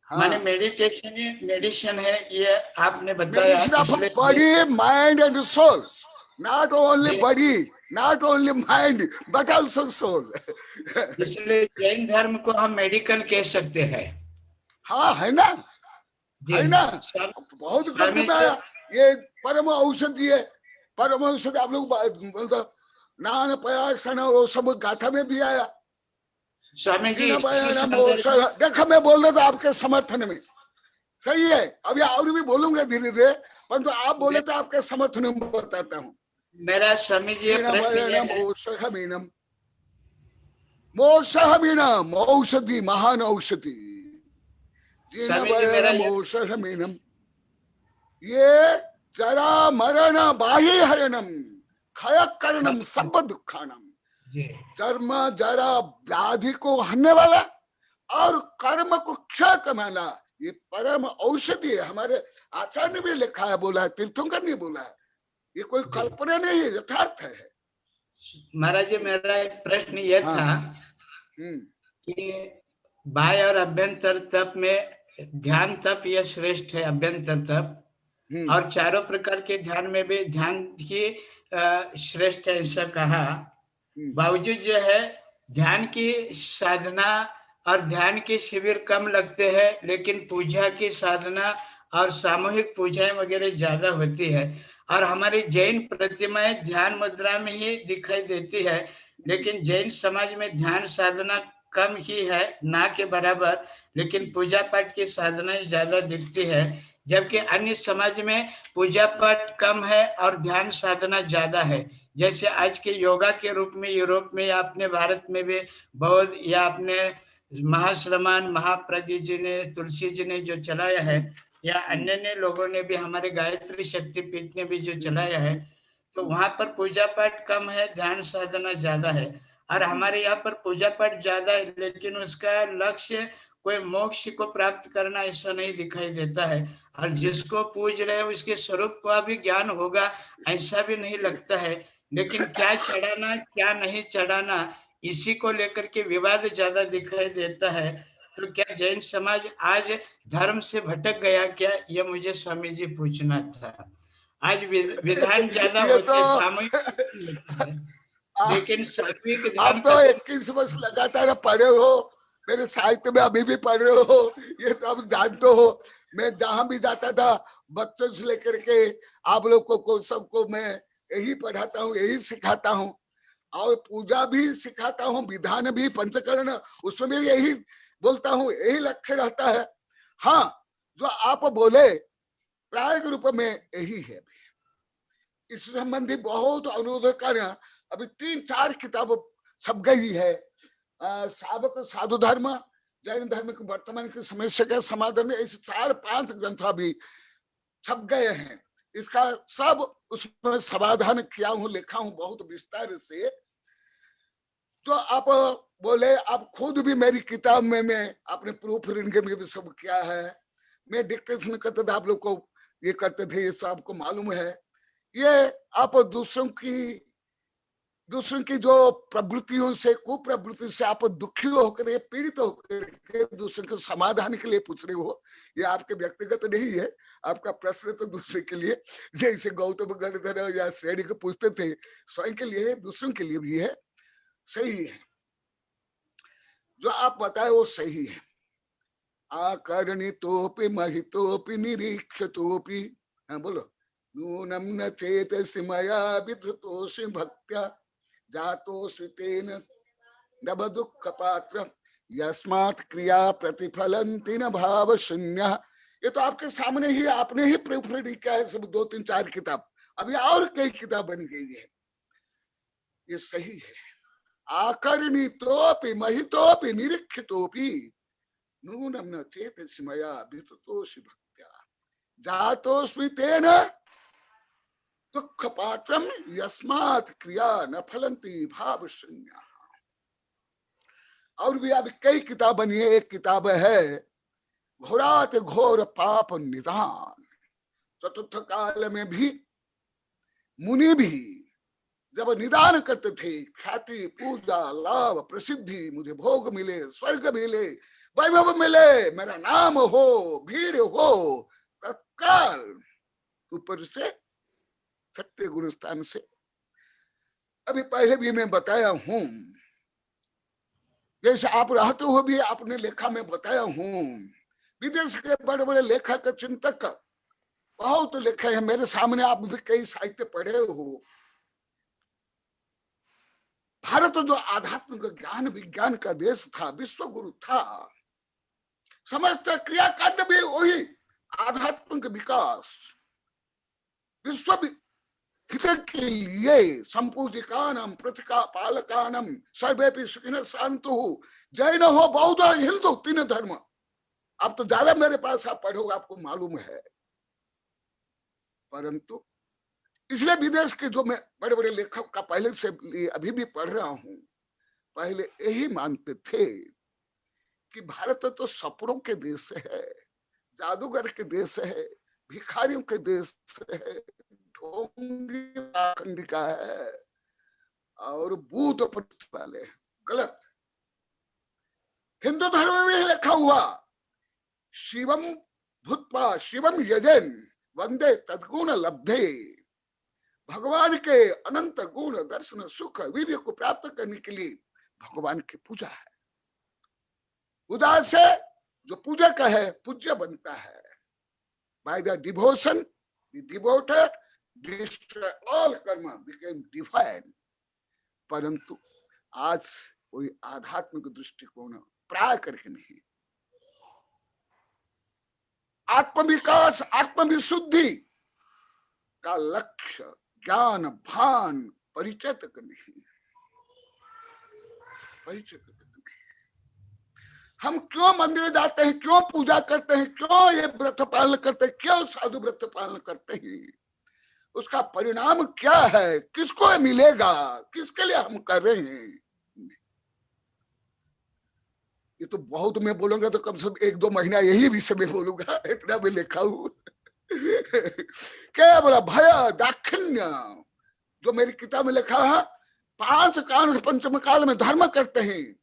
हाँ। माने मेडिटेशन ही मेडिसिन है, ये आपने बताया। Medicine of body, mind and soul. Not only body, not only mind, but also soul. इसलिए जैन धर्म को हम मेडिकल कह सकते हैं। हाँ, है ना, है ना, बहुत ग्रंथ में आया ये परम औषधि है। परम औषधि आप लोग बोलते नान पयासन, वो सब गाथा में भी आया। स्वामी जी देखो, मैं बोल रहा था आपके समर्थन में, सही है। अभी और भी बोलूंगा धीरे धीरे, परंतु आप बोले तो आपके समर्थन में बताता हूँ। मेरा स्वामी जी मोक्षमीनम औषधि, महान औषधि। ये जरा मरण बाह्य हरणम, क्षय करणम सब दुखानम। जन्म जरा व्याधि को हरने वाला और कर्म को क्षय करना, ये परम औषधि है। हमारे आचार्य ने भी लिखा है, बोला है, तीर्थंकर ने बोला है, ये कोई कल्पना नहीं है, यथार्थ है। महाराज जी, मेरा एक प्रश्न ये था कि बाह्य और अभ्यंतर तप में ध्यान तप ये श्रेष्ठ है, अभ्यंतर तप, और चारों प्रकार के ध्यान में भी ध्यान ही श्रेष्ठ है, ऐसा कहा। बावजूद जो है ध्यान की साधना और ध्यान के शिविर कम लगते हैं, लेकिन पूजा की साधना और सामूहिक पूजाएं वगैरह ज्यादा होती है। और हमारी जैन प्रतिमाएं ध्यान मुद्रा में ही दिखाई देती है, लेकिन जैन समाज में ध्यान साधना कम ही है, ना के बराबर, लेकिन पूजा पाठ की साधनाएं ज्यादा दिखती है। जबकि अन्य समाज में पूजा पाठ कम है और ध्यान साधना ज्यादा है। जैसे आज के योगा के रूप में यूरोप में या अपने भारत में भी बौद्ध या अपने महाश्रमान महाप्रज्ञ जी ने, तुलसी जी ने जो चलाया है, या अन्य ने लोगों ने भी, हमारे गायत्री शक्तिपीठ ने भी जो चलाया है, तो वहां पर पूजा पाठ कम है, ध्यान साधना ज्यादा है। और हमारे यहाँ पर पूजा पाठ ज्यादा है, लेकिन उसका लक्ष्य कोई मोक्ष को प्राप्त करना ऐसा नहीं दिखाई देता है। और जिसको पूज रहे उसके स्वरूप का भी ज्ञान होगा ऐसा भी नहीं लगता है। लेकिन क्या चढ़ाना क्या नहीं चढ़ाना, इसी को लेकर के विवाद ज्यादा दिखाई देता है। तो क्या जैन समाज आज धर्म से भटक गया क्या, यह मुझे स्वामी जी पूछना था। आज विधान ज्यादा ये होते, तो सामूहिक होता है, लेकिन सात्विक आप धर्म तो 21 वर्ष लगातार पढ़े हो, मेरे साहित्य में अभी भी पढ़ रहे हो, ये तो आप जानते हो। मैं जहां भी जाता था बच्चों से लेकर के आप लोगों को सबको मैं यही पढ़ाता हूँ, यही सिखाता हूँ, और पूजा भी सिखाता हूँ, विधान भी, पंचकरण, उसमें भी यही बोलता हूँ, यही लक्ष्य रहता है। हाँ, जो आप बोले प्राय रूप में यही है। इस संबंधी बहुत अनुरोध कर, अभी 3-4 किताब छप गई है। सावक साधु धर्म, जैन धर्म की वर्तमान की समस्या के समाधान में ऐसे 4-5 ग्रंथ भी छप गए हैं। इसका सब उसमें समाधान किया हूँ, लिखा हूँ बहुत विस्तार से। जो आप बोले, आप खुद भी मेरी किताब में मैं अपने प्रूफ रीडिंग में भी सब किया है। मैं डिक्टेशन करता था, आप लोग को ये करते थे, ये सब आपको मालूम है। ये आप दूसरों की जो प्रवृत्तियों से, कुप्रवृत्ति से आप दुखी होकर, पीड़ित होकर के दूसरों के समाधान के लिए पूछ रहे हो, ये आपके व्यक्तिगत नहीं है, आपका प्रश्न तो दूसरे के लिए, जैसे गौतम गणधर या श्रेणी को पूछते थे, स्वयं के लिए, दूसरों के लिए भी है। सही है, जो आप बताए वो सही है। आकर्णितोपि महितोपि निरीक्षतोपि, हाँ बोलो, नूनम न चेतसि मया विधृतोऽसि भक्त्या जातोऽसि तेन नभ दुःख पात्र यस्मात् क्रिया प्रतिफलन्ति न भाव शून्य। ये तो आपके सामने ही, आपने ही प्रूफ रीडिंग किया है सब 2-3-4 किताब, अभी और कई किताब बन गई है। ये सही है। आकर्णितोपि महितोपि निरीक्षितोपि नूनम न चेतसि मया विधृतोऽसि भक्त्या जातोऽस्मि तेन दुःख पात्रम यस्मात् क्रिया न फलन्ति भाव शून्य। और भी अभी कई किताब बनी है। एक किताब है घोरात घोर पाप निदान। चतुर्थ काल में भी मुनि भी जब निदान करते थे, ख्याति, पूजा, लाभ, प्रसिद्धि, मुझे भोग मिले, स्वर्ग मिले, वैभव मिले, मेरा नाम हो, भीड़ हो, तत्काल ऊपर से सत्य गुरु स्थान से, अभी पहले भी मैं बताया हूं, जैसे आप रहते हो भी आपने लेखा में बताया हूं, विदेश के बड़े बड़े लेखक चिंतक बहुत लिखे हैं मेरे सामने, आप भी कई साहित्य पढ़े हो। भारत जो आध्यात्मिक ज्ञान विज्ञान का देश था, विश्व गुरु था, समस्त क्रियाकांड भी वही आध्यात्मिक विकास, विश्व हित के लिए, संपूजिकानम प्रतिका पालकानम सर्वेपि सुखिनः सन्तु, जैन हो, बौद्ध, हिंदू, 3 धर्म। आप तो ज्यादा मेरे पास आप पढ़ोगे, आपको मालूम है। परंतु इसलिए विदेश के जो मैं बड़े बड़े लेखक का पहले से अभी भी पढ़ रहा हूं, पहले यही मानते थे कि भारत तो सपनों के देश है, जादूगर के देश है, भिखारियों के देश है, ढोंगी पाखंडी का है, और भूत वाले। गलत। हिंदू धर्म में लिखा हुआ शिवम भूत्वा शिवम यजन वंदे तद्गुण लब्धे, भगवान के अनंत गुण दर्शन सुख विवेक को प्राप्त करने के लिए भगवान की पूजा है। पूजा से जो पूजक है पूज्य बनता है। By the devotion the devoted destroy all कर्म बिकेम डिवाइन। परंतु आज कोई आध्यात्मिक दृष्टिकोण प्राय करके नहीं। आत्मविकास आत्मविशुद्धि का लक्ष्य ज्ञान भान परिचय तक नहीं। परिचय तक नहीं। हम क्यों मंदिर जाते हैं, क्यों पूजा करते हैं, क्यों ये व्रत पालन करते हैं, क्यों साधु व्रत पालन करते हैं, उसका परिणाम क्या है, किसको मिलेगा, किसके लिए हम कर रहे हैं। ये तो बहुत मैं बोलूंगा तो कम से कम 1-2 महीना यही विषय में बोलूंगा, इतना मैं लिखा हूं। क्या बोला भय दाक्षिण्य, जो मेरी किताब में लिखा है, 5 कारण पंचम काल में धर्म करते हैं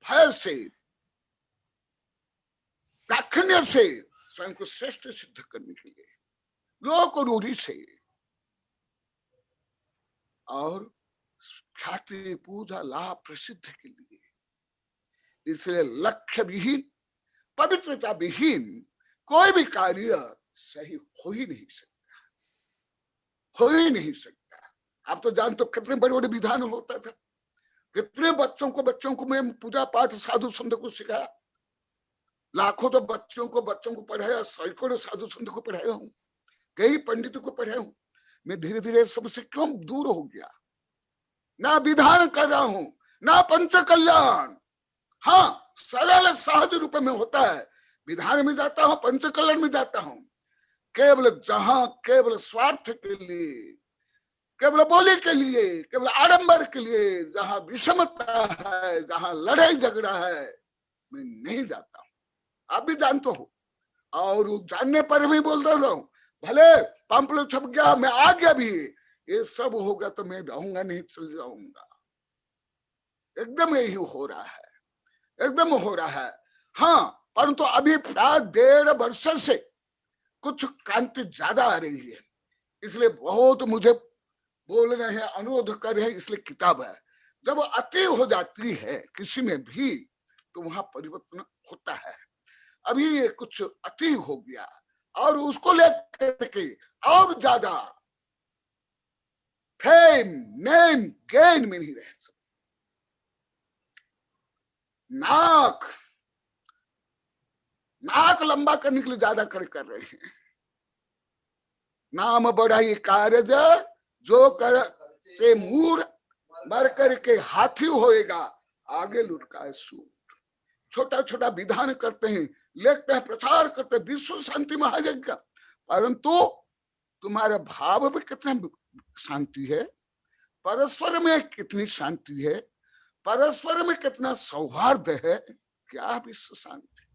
भय से, दाक्षिण्य से, स्वयं को श्रेष्ठ सिद्ध करने के लिए, लोक रूढ़ि से, और ख्याति पूजा लाभ प्रसिद्ध के लिए। इसलिए लक्ष्य विहीन पवित्रता विहीन कोई भी कार्य सही हो ही नहीं सकता, हो ही नहीं सकता। आप तो जानते हो कितने बड़े बड़े विधान होता था, कितने बच्चों को मैं पूजा पाठ साधु संत को सिखाया, लाखों तो बच्चों को पढ़ाया, सैकड़ों साधु संत को पढ़ाया हूँ, कई पंडितों को पढ़ाया हूँ। मैं धीरे धीरे सबसे क्यों दूर हो गया, ना विधान कर रहा हूं ना पंच कल्याण। हाँ, सरल सहज रूप में होता है, विधान में जाता हूं, पंच कल्याण में जाता हूं। केवल जहां केवल स्वार्थ के लिए, केवल बोली के लिए, केवल आडंबर के लिए, जहां विषमता है, जहां लड़ाई झगड़ा है, मैं नहीं जाता हूं। आप भी जानते हो, और जानने पर भी बोल रहा हूं, भले पंपलेट छप गया, मैं आ गया भी, ये सब होगा तो मैं रहूंगा नहीं, चल जाऊंगा। एकदम यही हो रहा है, एकदम हो रहा है। हाँ, परंतु अभी प्राय 1.5 वर्ष से कुछ क्रांति ज्यादा आ रही है, इसलिए बहुत मुझे बोल रहे हैं, अनुरोध कर रहे हैं, इसलिए किताब है। जब अति हो जाती है किसी में भी तो वहां परिवर्तन होता है। अभी ये कुछ अति हो गया और उसको लेकर के और ज्यादा फेम नेम गेन में नहीं रह सकते। नाक लंबा करने के लिए ज्यादा कर रहे हैं। नाम बढ़ाई कार्य जो कर से मूढ़ मर करके हाथी होएगा, आगे लुटका सूर। छोटा छोटा विधान करते हैं, लिखते हैं, प्रचार करते हैं, विश्व शांति महायज्ञ, परंतु तुम्हारा भाव में कितना शांति है, परस्पर में कितनी शांति है, परस्पर में कितना सौहार्द है, क्या विश्व शांति।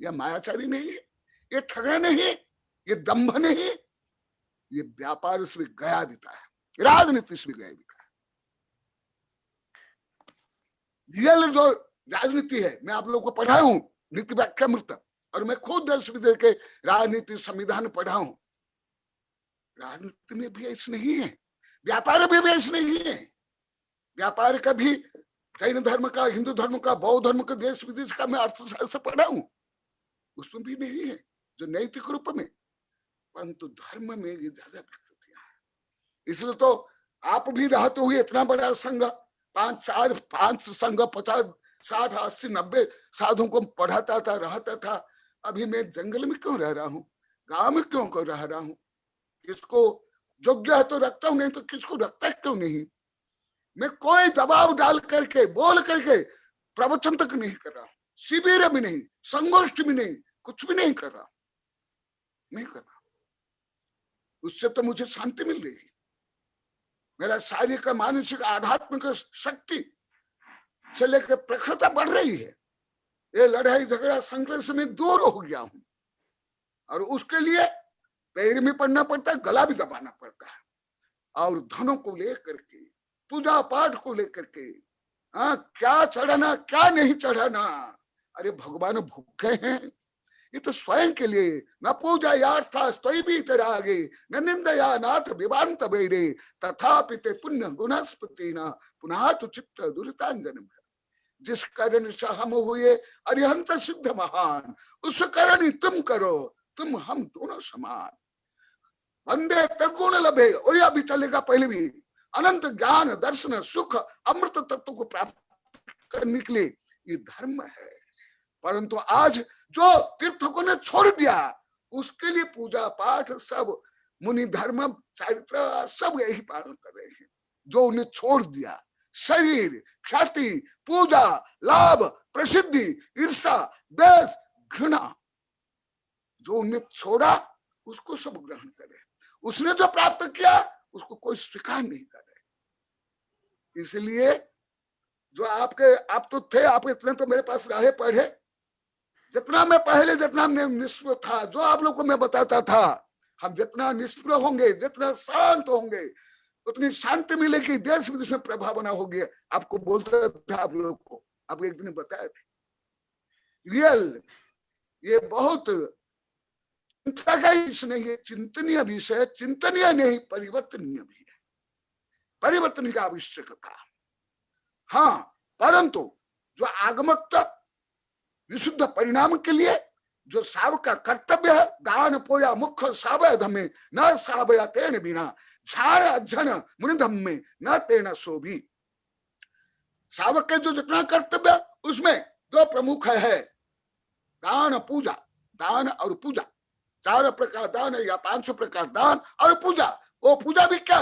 यह मायाचारी नहीं है, ये ठगना नहीं, ये दंभ नहीं, ये व्यापार से भी गया बीता है, राजनीति से भी गया बीता है। रियल जो राजनीति है, मैं आप लोगों को पढ़ाया हूं नीति व्याख्या मृत, और मैं खुद देश विदेश के राजनीति संविधान पढ़ा हूं। राजनीति में भी ऐसा नहीं है, व्यापार में भी ऐसा नहीं है। व्यापार का भी जैन धर्म का, हिंदू धर्म का, बौद्ध धर्म का, देश विदेश का मैं अर्थशास्त्र पढ़ा हूं, उसमें भी नहीं है जो नैतिक रूप में, परंतु धर्म में ये ज्यादा विकृतियां हैं। इसलिए तो आप भी रहते हुए इतना बड़ा संघ, 5 संघ 50 60 80 90 साधुओं को पढ़ाता था, रहता था। अभी मैं जंगल में क्यों रह रहा हूँ, गांव में क्यों रह रहा हूँ, किसको योग्य है तो रखता हूं, नहीं तो किसको रखता क्यों नहीं। मैं कोई दबाव डाल करके बोल करके प्रवचन तक नहीं कर रहा, शिविर में नहीं, संगोष्ठी में नहीं, कुछ भी नहीं कर रहा, नहीं कर रहा। उससे तो मुझे शांति मिल रही, मेरा शारीरिक मानसिक आध्यात्मिक शक्ति से लेकर प्रखरता बढ़ रही है। ये लड़ाई झगड़ा संघर्ष में दूर हो गया हूं, और उसके लिए पैर में पड़ना पड़ता है, गला भी दबाना पड़ता है, और धनों को लेकर के, पूजा पाठ को लेकर के, क्या चढ़ाना क्या नहीं चढ़ाना। अरे भगवान भूखे हैं, ये तो स्वयं के लिए। न पूजा यार्था स्तोई भी तेरा आगे, न निंदया नाथ विवांत बैरे, तथापि ते पुण्य गुणस्पति न पुनः तो चित्त दुरितांजन। जिस कारण से हम हुए अरिहंत सिद्ध महान, उस कारण ही तुम करो, तुम हम दोनों समान। वंदे तद्गुण लभे, और अभी चलेगा पहले भी, अनंत ज्ञान दर्शन सुख अमृत तत्व को प्राप्त करने के लिए ये धर्म है। परंतु आज जो तीर्थकों ने छोड़ दिया, उसके लिए पूजा पाठ सब मुनि धर्म चरित्र सब यही पालन कर रहे हैं। जो उन्हें छोड़ दिया, शरीर, ख्याति, पूजा, लाभ, प्रसिद्धि, ईर्षा, देश, घृणा, जो उन्हें छोड़ा उसको सब ग्रहण करे। उसने जो प्राप्त किया उसको कोई स्वीकार नहीं करे। इसलिए जो आप तो थे, आप इतने तो मेरे पास राहे पढ़े, जितना मैं पहले जितना मैं निष्प्रह था, जो आप लोग को मैं बताता था, हम जितना निष्प्रह होंगे, जितना शांत होंगे, उतनी शांति मिलेगी, देश विदेश में प्रभाव बना होगी। आपको बोलता था आप लोग को, आपको एक दिन बताया थे। रियल ये बहुत चिंता का विषय नहीं है, चिंतनीय विषय, चिंतनीय नहीं परिवर्तनीय भी है, परिवर्तन की आवश्यकता। हाँ, परंतु जो आगमक विशुद्ध परिणाम के लिए जो सावक का कर्तव्य है, दान पोया मुख सावय धमे न सावया तेन बिना झार अध्ययन मुनिधम में न तेना सो भी। सावक के जो जितना कर्तव्य, उसमें दो प्रमुख है, दान पूजा। दान और पूजा, 4 प्रकार दान या 500 प्रकार दान और पूजा। वो पूजा भी क्या,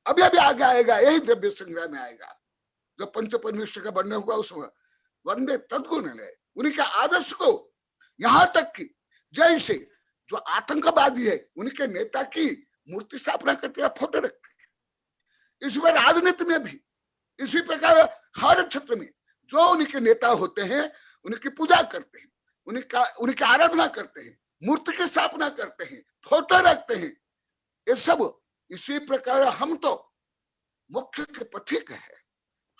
अभी अभी आगे आएगा, यही द्रव्य संग्रह में आएगा। जो पंच परमेश्वर का वर्णन हुआ उसमें वंदे तद्गुण है, उन्हीं के आदर्श को, यहां तक कि जैसे जो आतंकवादी है उनके नेता की मूर्ति स्थापना करते हैं, फोटो रखते हैं। इसी बार राजनीति में भी इसी प्रकार हर क्षेत्र में जो उनके नेता होते हैं उनकी पूजा करते हैं, उनकी आराधना करते हैं, मूर्ति की स्थापना करते हैं, फोटो रखते हैं। ये सब इसी प्रकार हम तो मुख्य के पथिक है,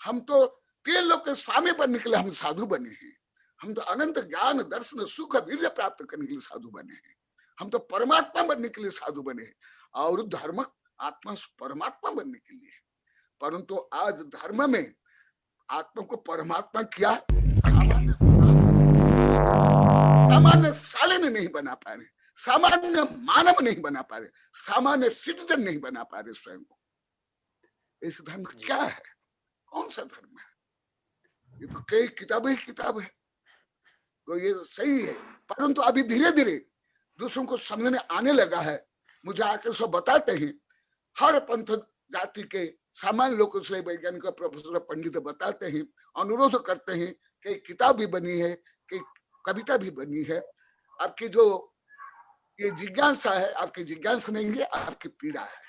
हम तो 3 लोग के स्वामी बनने के लिए हम साधु बने हैं। हम तो अनंत ज्ञान दर्शन सुख वीर्य प्राप्त करने के लिए साधु बने हैं। हम तो परमात्मा बनने के लिए साधु बने हैं, और धर्म आत्मा परमात्मा बनने के लिए। परंतु आज धर्म में आत्मा को परमात्मा किया सामान्य सालिन नहीं बना पा रहे, सामान्य मानव नहीं बना पा रहे, सामान्य सिटीजन नहीं बना पा रहे स्वयं को। इस धर्म क्या है, कौन सा धर्म है? ये तो कई किताबें ही किताब है, तो ये सही है। परंतु अभी धीरे धीरे दूसरों को समझ में आने लगा है। मुझे आकर सब बताते हैं, हर पंथ जाति के सामान्य लोगों से वैज्ञानिक प्रोफेसर पंडित बताते हैं, अनुरोध करते हैं। कई किताब भी बनी है, कई कविता भी बनी है। आपकी जो ये जिज्ञासा है, आपकी जिज्ञासा नहीं है, आपकी पीड़ा है।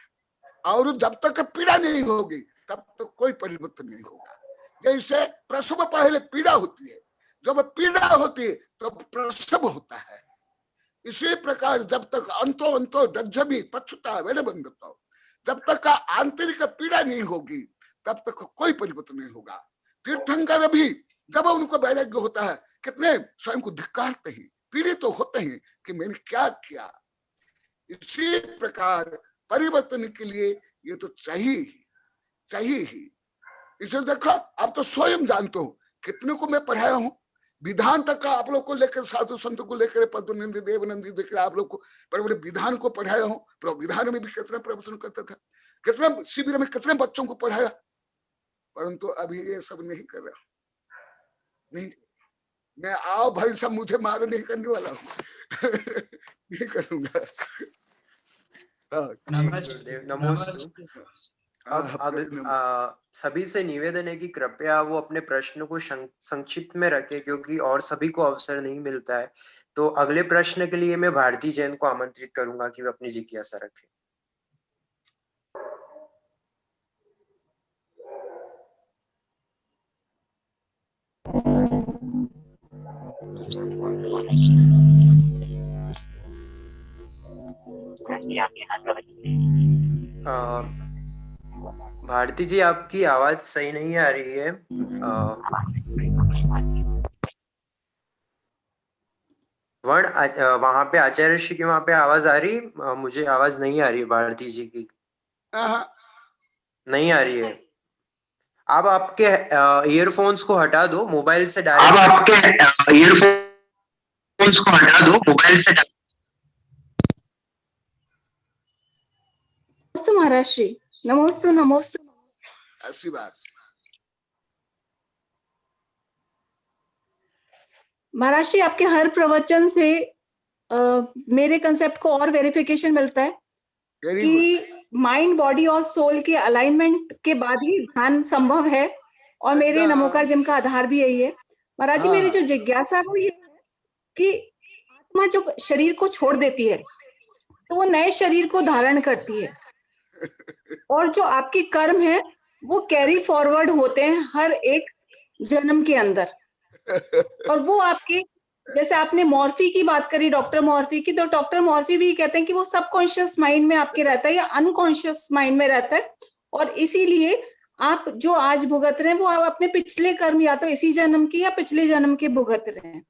और जब तक पीड़ा नहीं होगी तब तक कोई परिवर्तन नहीं होगा। जैसे प्रसव पहले पीड़ा होती है, जब पीड़ा होती है तब प्रसव होता है। इसी प्रकार जब तक अंतो अंतो दज्जमी पछुता वेन बंधता, जब तक का आंतरिक पीड़ा नहीं होगी तब तक कोई परिवर्तन नहीं होगा। तीर्थंकर भी जब उनको वैराग्य होता है, कितने स्वयं को धिक्कारते हैं, पीड़ित तो होते हैं कि मैंने क्या किया। इसी प्रकार परिवर्तन के लिए ये तो चाहिए ही। इसलिए देखो, आप तो स्वयं जानते हो कितने को मैं पढ़ाया हूँ, विधान तक का आप लोग को लेकर, साधु संत को लेकर, पद्मनंदी देवनंदी लेकर आप लोग को बड़े विधान को पढ़ाया हूँ। विधान में भी कितना प्रवचन करता था, कितना शिविर में कितने बच्चों को पढ़ाया। परंतु अभी ये सब नहीं कर रहा, नहीं। मैं आओ भाई सब मुझे मारो नहीं करने वाला हूँ नहीं करूंगा। नमस्ते। अब सभी से निवेदन है कि कृपया वो अपने प्रश्न को संक्षिप्त में रखें, क्योंकि और सभी को अवसर नहीं मिलता है। तो अगले प्रश्न के लिए मैं भारती जैन को आमंत्रित करूंगा कि वे अपनी जिज्ञासा रखें। भारती जी, आपकी आवाज सही नहीं आ रही है। वहां पे आचार्य श्री की वहां पे आवाज आ रही, मुझे आवाज नहीं आ रही है भारती जी की, नहीं आ रही है। आप आपके ईयरफोन्स को हटा दो, मोबाइल से आप डायरेक्ट आपके ईयरफोन्स को हटा दो, मोबाइल से नमोस्तु महाराष्ट्री, नमोस्तु नमोस्तु। ऐसी बात। महाराष्ट्री, आपके हर प्रवचन से मेरे कंसेप्ट को और वेरिफिकेशन मिलता है वेरी गुड। कि माइंड, बॉडी और सोल के अलाइनमेंट के बाद ही ध्यान संभव है, और मेरे एकदम। नमोकार जिम का आधार भी यही है। महाराज जी, हाँ। मेरी जो जिज्ञासा है वो ये है कि आत्मा जब शरीर को छोड़ देती है तो वो नए शरीर को धारण करती है, और जो आपके कर्म है वो कैरी फॉरवर्ड होते हैं हर एक जन्म के अंदर। और वो आपके, जैसे आपने मॉर्फी की बात करी, डॉक्टर मॉर्फी की, तो डॉक्टर मॉर्फी भी कहते हैं कि वो सबकॉन्शियस माइंड में आपके रहता है या अनकॉन्शियस माइंड में रहता है, और इसीलिए आप जो आज भुगत रहे हैं वो आप अपने पिछले कर्म या तो इसी जन्म के या पिछले जन्म के भुगत रहे हैं।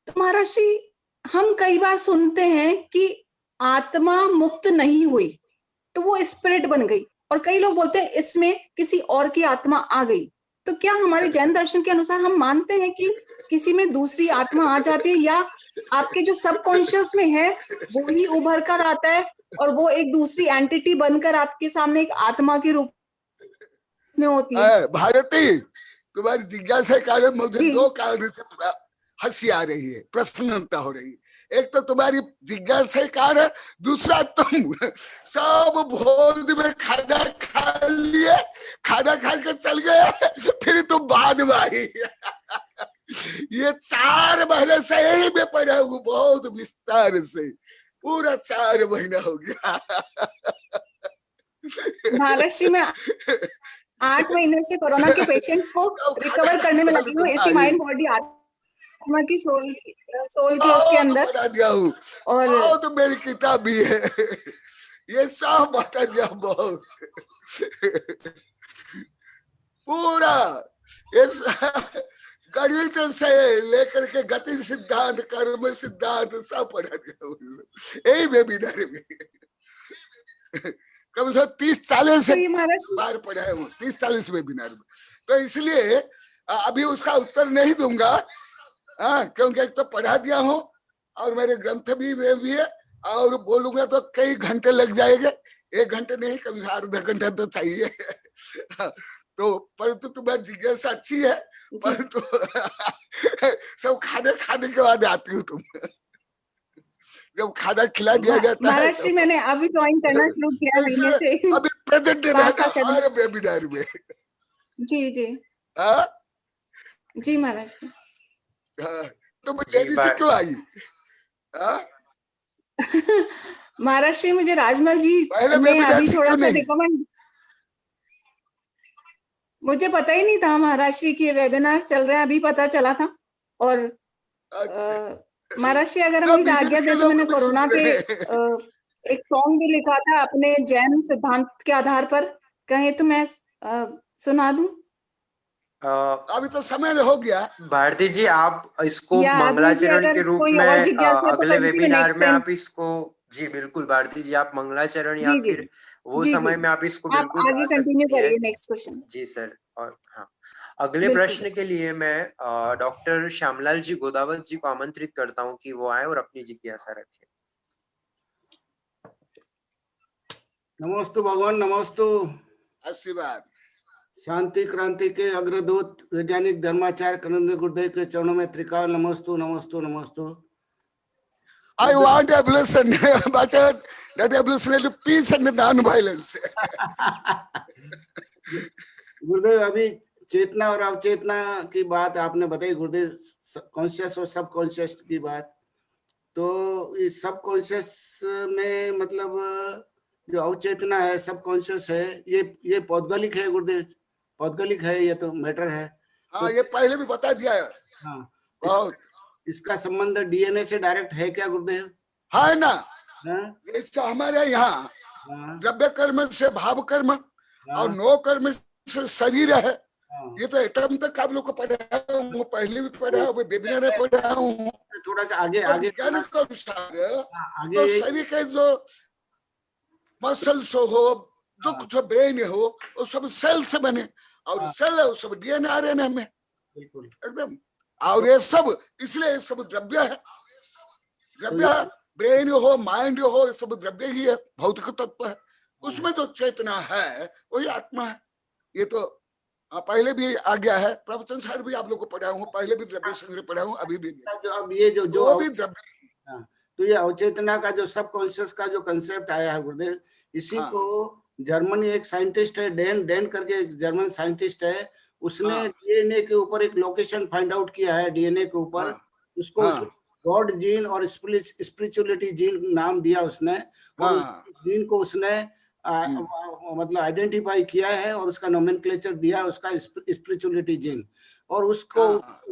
तो महाराज जी, हम कई बार सुनते हैं कि आत्मा मुक्त नहीं हुई तो वो स्पिरिट बन गई, और कई लोग बोलते हैं इसमें किसी और की आत्मा आ गई। तो क्या हमारे जैन दर्शन के अनुसार हम मानते हैं कि किसी में दूसरी आत्मा आ जाती है, या आपके जो सबकॉन्शियस में है वो ही उभर कर आता है और वो एक दूसरी एंटिटी बनकर आपके सामने एक आत्मा के रूप में होती है? भारती, तुम्हारी जिज्ञासा के कारण मुझे जी। 2 कारण से थोड़ा हंसी आ रही है, प्रसन्नता हो रही है। एक तो तुम्हारी जिज्ञासा के कारण, दूसरा तुम सब भोज में खाना खा लिए, खाना खा के चल गए, फिर तुम बाद में आई। ये 4 महीने से यही में पड़ा हूँ, बहुत विस्तार से, पूरा 4 महीना हो गया। महाराष्ट्र में 8 महीने से कोरोना के पेशेंट्स को रिकवर करने में लगी हूँ, इसी माइंड बॉडी आत्मा की सोल के उसके अंदर। बता दिया हूँ, और तो मेरी किताब भी है, ये सब बता दिया बहुत। पूरा इस गणित से लेकर के गति सिद्धांत, कर्म सिद्धांत सब पढ़ा दिया हूँ यही वेबिनार में। कम से कम 30-40 से बार पढ़ा हूँ, 30-40 वेबिनार में। तो इसलिए अभी उसका उत्तर नहीं दूंगा, क्योंकि एक तो पढ़ा दिया हूँ और मेरे ग्रंथ भी वे भी है, और बोलूंगा तो कई घंटे लग जाएंगे, 1 घंटे नहीं, कम से आधा घंटा तो चाहिए। तो परंतु तुम्हारी जिज्ञासा अच्छी है, परंतु सब खाने के बाद आती हूँ तुम, जब खाना खिला दिया जाता है। महाराष्ट्र मैंने अभी ज्वाइन करना शुरू किया महीने से, अभी प्रेजेंट हर वेबिनार में। जी जी जी महाराष्ट्र। तुम देरी से क्यों आई? महाराष्ट्र मुझे राजमल जी ने अभी थोड़ा सा रिकमेंड, मुझे पता ही नहीं था महाराष्ट्र की वेबिनार चल रहे हैं, अभी पता चला था। और महाराष्ट्र अगर हम आज्ञा दे तो मैंने कोरोना पे एक सॉन्ग भी लिखा था अपने जैन सिद्धांत के आधार पर, कहे तो मैं सुना दूं? अभी तो समय हो गया। भारती जी, आप इसको मंगलाचरण के रूप में अगले वेबिनार में आप इसको, जी बिल्कुल भारती जी, आप मंगलाचरण या फिर वो समय में आप इसको बिल्कुल आगे कंटिन्यू करिए नेक्स्ट क्वेश्चन। जी सर। और हाँ, अगले प्रश्न के लिए मैं डॉक्टर श्यामलाल जी गोदावत जी को आमंत्रित करता हूँ कि वो आए और अपनी जिज्ञासा रखें। नमोस्तु भगवान, नमोस्तु। आशीर्वाद। शांति क्रांति के अग्रदूत वैज्ञानिक धर्माचार्य कनंद गुरुदेव के चरणों में त्रिकाल नमोस्तु नमोस्तु नमोस्तु। I want abolition, but that abolition is peace and non-violence. गुरुदेव, अभी चेतना और अवचेतना की बात आपने बताई गुरुदेव, कॉन्शियस और सब कॉन्शियस की बात। तो इस सब कॉन्शियस में मतलब जो अवचेतना है, सब कॉन्शियस है, ये पौद्गलिक है गुरुदेव, पौद्गलिक है, ये तो मैटर है। हाँ, ये पहले भी बता दिया है। हाँ, बहुत इसका संबंध डीएनए से डायरेक्ट है क्या गुरुदेव? है ना। तो हमारे यहाँ द्रव्य कर्म से भाव कर्म और नो कर्म से शरीर है। ये तो एटम तक आप लोग को पढ़ा हूँ, पहले भी पढ़ा हूँ, वेबिनार में पढ़ा हूँ। थोड़ा सा आगे तो शरीर के जो मसल्स हो, जो कुछ ब्रेन हो वो सब सेल से बने, और सेल है वो सब डीएनए आरएनए में बिल्कुल एकदम। और ये सब इसलिए सब द्रव्य है, द्रव्य है, ब्रेन हो माइंड हो ये सब द्रव्य ही है, भौतिक तत्व है। उसमें जो चेतना है वही आत्मा है। ये तो पहले भी आ गया है, प्रवचन साइड भी आप लोग को पढ़ा हूँ, पहले भी द्रव्य संग्रह पढ़ा हूँ, अभी भी। जो अब ये जो वो भी द्रव्य, तो ये अवचेतना का जो सब कॉन्शियस का जो कंसेप्ट आया है गुरुदेव, इसी को जर्मनी एक साइंटिस्ट है डेन करके एक जर्मन साइंटिस्ट है, उसने डीएनए के ऊपर एक लोकेशन फाइंड आउट किया है, डीएनए के ऊपर उसको गॉड जीन और स्पिरिचुअलिटी जीन नाम दिया उसने, और उस जीन को उसने मतलब आइडेंटिफाई किया है और उसका नोमेनक्लेचर दिया उसका स्पिरिचुअलिटी जीन, और उसको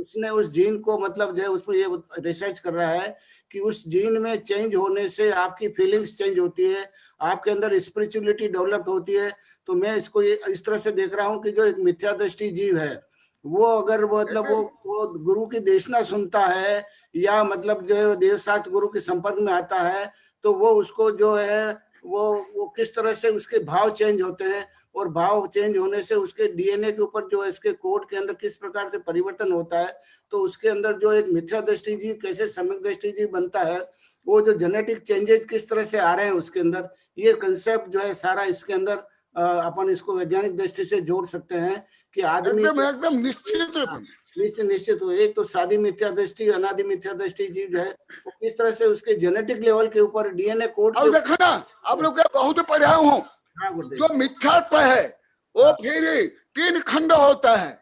उसने उस जीन को मतलब जो है उसमें ये रिसर्च कर रहा है कि उस जीन में चेंज होने से आपकी फीलिंग्स चेंज होती है, आपके अंदर स्पिरिचुअलिटी डेवलप होती है। तो मैं इसको ये इस तरह से देख रहा हूँ कि जो एक मिथ्या दृष्टि जीव है वो अगर मतलब वो गुरु की देशना सुनता है या मतलब जो है देवशास्त्र गुरु के संपर्क में आता है, तो वो उसको जो है वो किस तरह से उसके भाव चेंज होते हैं, और भाव चेंज होने से उसके डीएनए के ऊपर जो इसके कोड के अंदर किस प्रकार से परिवर्तन होता है, तो उसके अंदर जो एक मिथ्या दृष्टि जीव कैसे सम्यक दृष्टि जीव बनता है, वो जो जेनेटिक चेंजेस किस तरह से आ रहे हैं उसके अंदर, ये कंसेप्ट जो है सारा इसके अंदर अपन इसको वैज्ञानिक दृष्टि से जोड़ सकते हैं कि आदमी एकदम निश्चित हो। एक तो सादी मिथ्या दृष्टि अनादि मिथ्या दृष्टि जीव है वो किस तरह से उसके जेनेटिक लेवल के ऊपर डीएनए कोड, और देखो ना आप लोग बहुत पढ़ा हूँ, जो मिथ्यात्व है वो फिर 3 खंड होता है,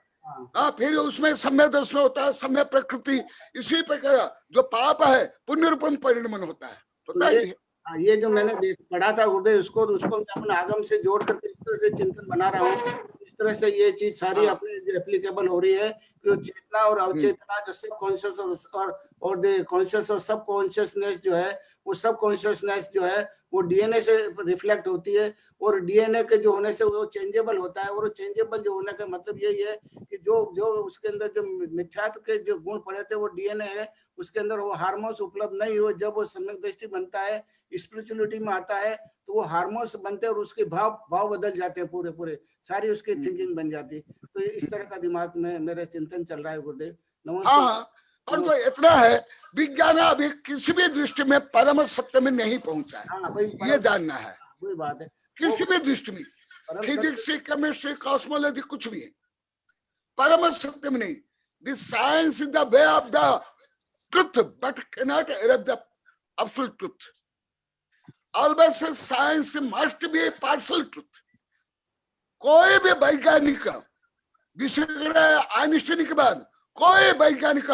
फिर उसमें सम्य दर्शन होता है, सम्य प्रकृति, इसी प्रकार जो पाप है पुण्य रूपम परिणमन होता है। तो ये जो मैंने पढ़ा था गुरुदेव उसको मैं अपने आगम से जोड़ करके इस तरह से चिंतन बना रहा हूँ, इस तरह से ये चीज सारी अपने एप्लीकेबल हो रही है कि चेतना और अवचेतना जो सब कॉन्शियस और कॉन्शियस और सब कॉन्शियसनेस जो है वो सब कॉन्शियसनेस जो है वो डीएनए से रिफ्लेक्ट होती है, और डीएनए के जो होने से वो चेंजेबल होता है, और चेंजेबल जो होने का मतलब यही है कि जो उसके अंदर जो मिथ्यात्व के जो गुण पड़े थे वो डीएनए है उसके अंदर वो हार्मोन्स उपलब्ध नहीं हो, जब वो सम्यक दृष्टि बनता है स्पिरिचुअलिटी में आता है तो वो हार्मोन्स बनते हैं और उसके भाव बदल जाते हैं, पूरे सारी उसकी थिंकिंग बन जाती। तो इस तरह का दिमाग में मेरा चिंतन चल रहा है गुरुदेव। नमस्कार। और जो इतना है विज्ञान अभी किसी भी दृष्टि में परम सत्य में नहीं पहुंचा है, ये जानना है। वही बात है, किसी भी दृष्टि में फिजिक्स केमिस्ट्री कॉस्मोलॉजी कुछ भी है परम सत्य में नहीं। This science is the way of the truth but cannot एरप the absolute truth. Always science must be partial truth. कोई भी वैज्ञानिक आइंस्टीन के बाद कोई वैज्ञानिक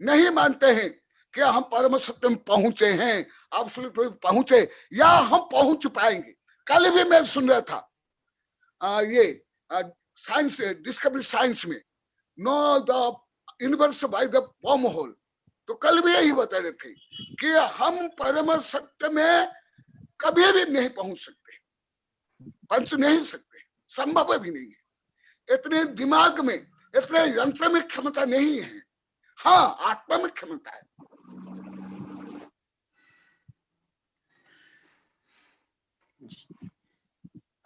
नहीं मानते हैं कि हम परम सत्य में पहुंचे हैं, एब्सोल्यूट पहुंचे या हम पहुंच पाएंगे। कल भी मैं सुन रहा था ये साइंस डिस्कवरी साइंस में know the universe by the worm hole, तो कल भी यही बता रहे थे कि हम परम सत्य में कभी भी नहीं पहुंच सकते, पहुंच नहीं सकते, संभव भी नहीं है। इतने दिमाग में इतने यंत्र में क्षमता नहीं है, हाँ आत्मा में क्षमता है।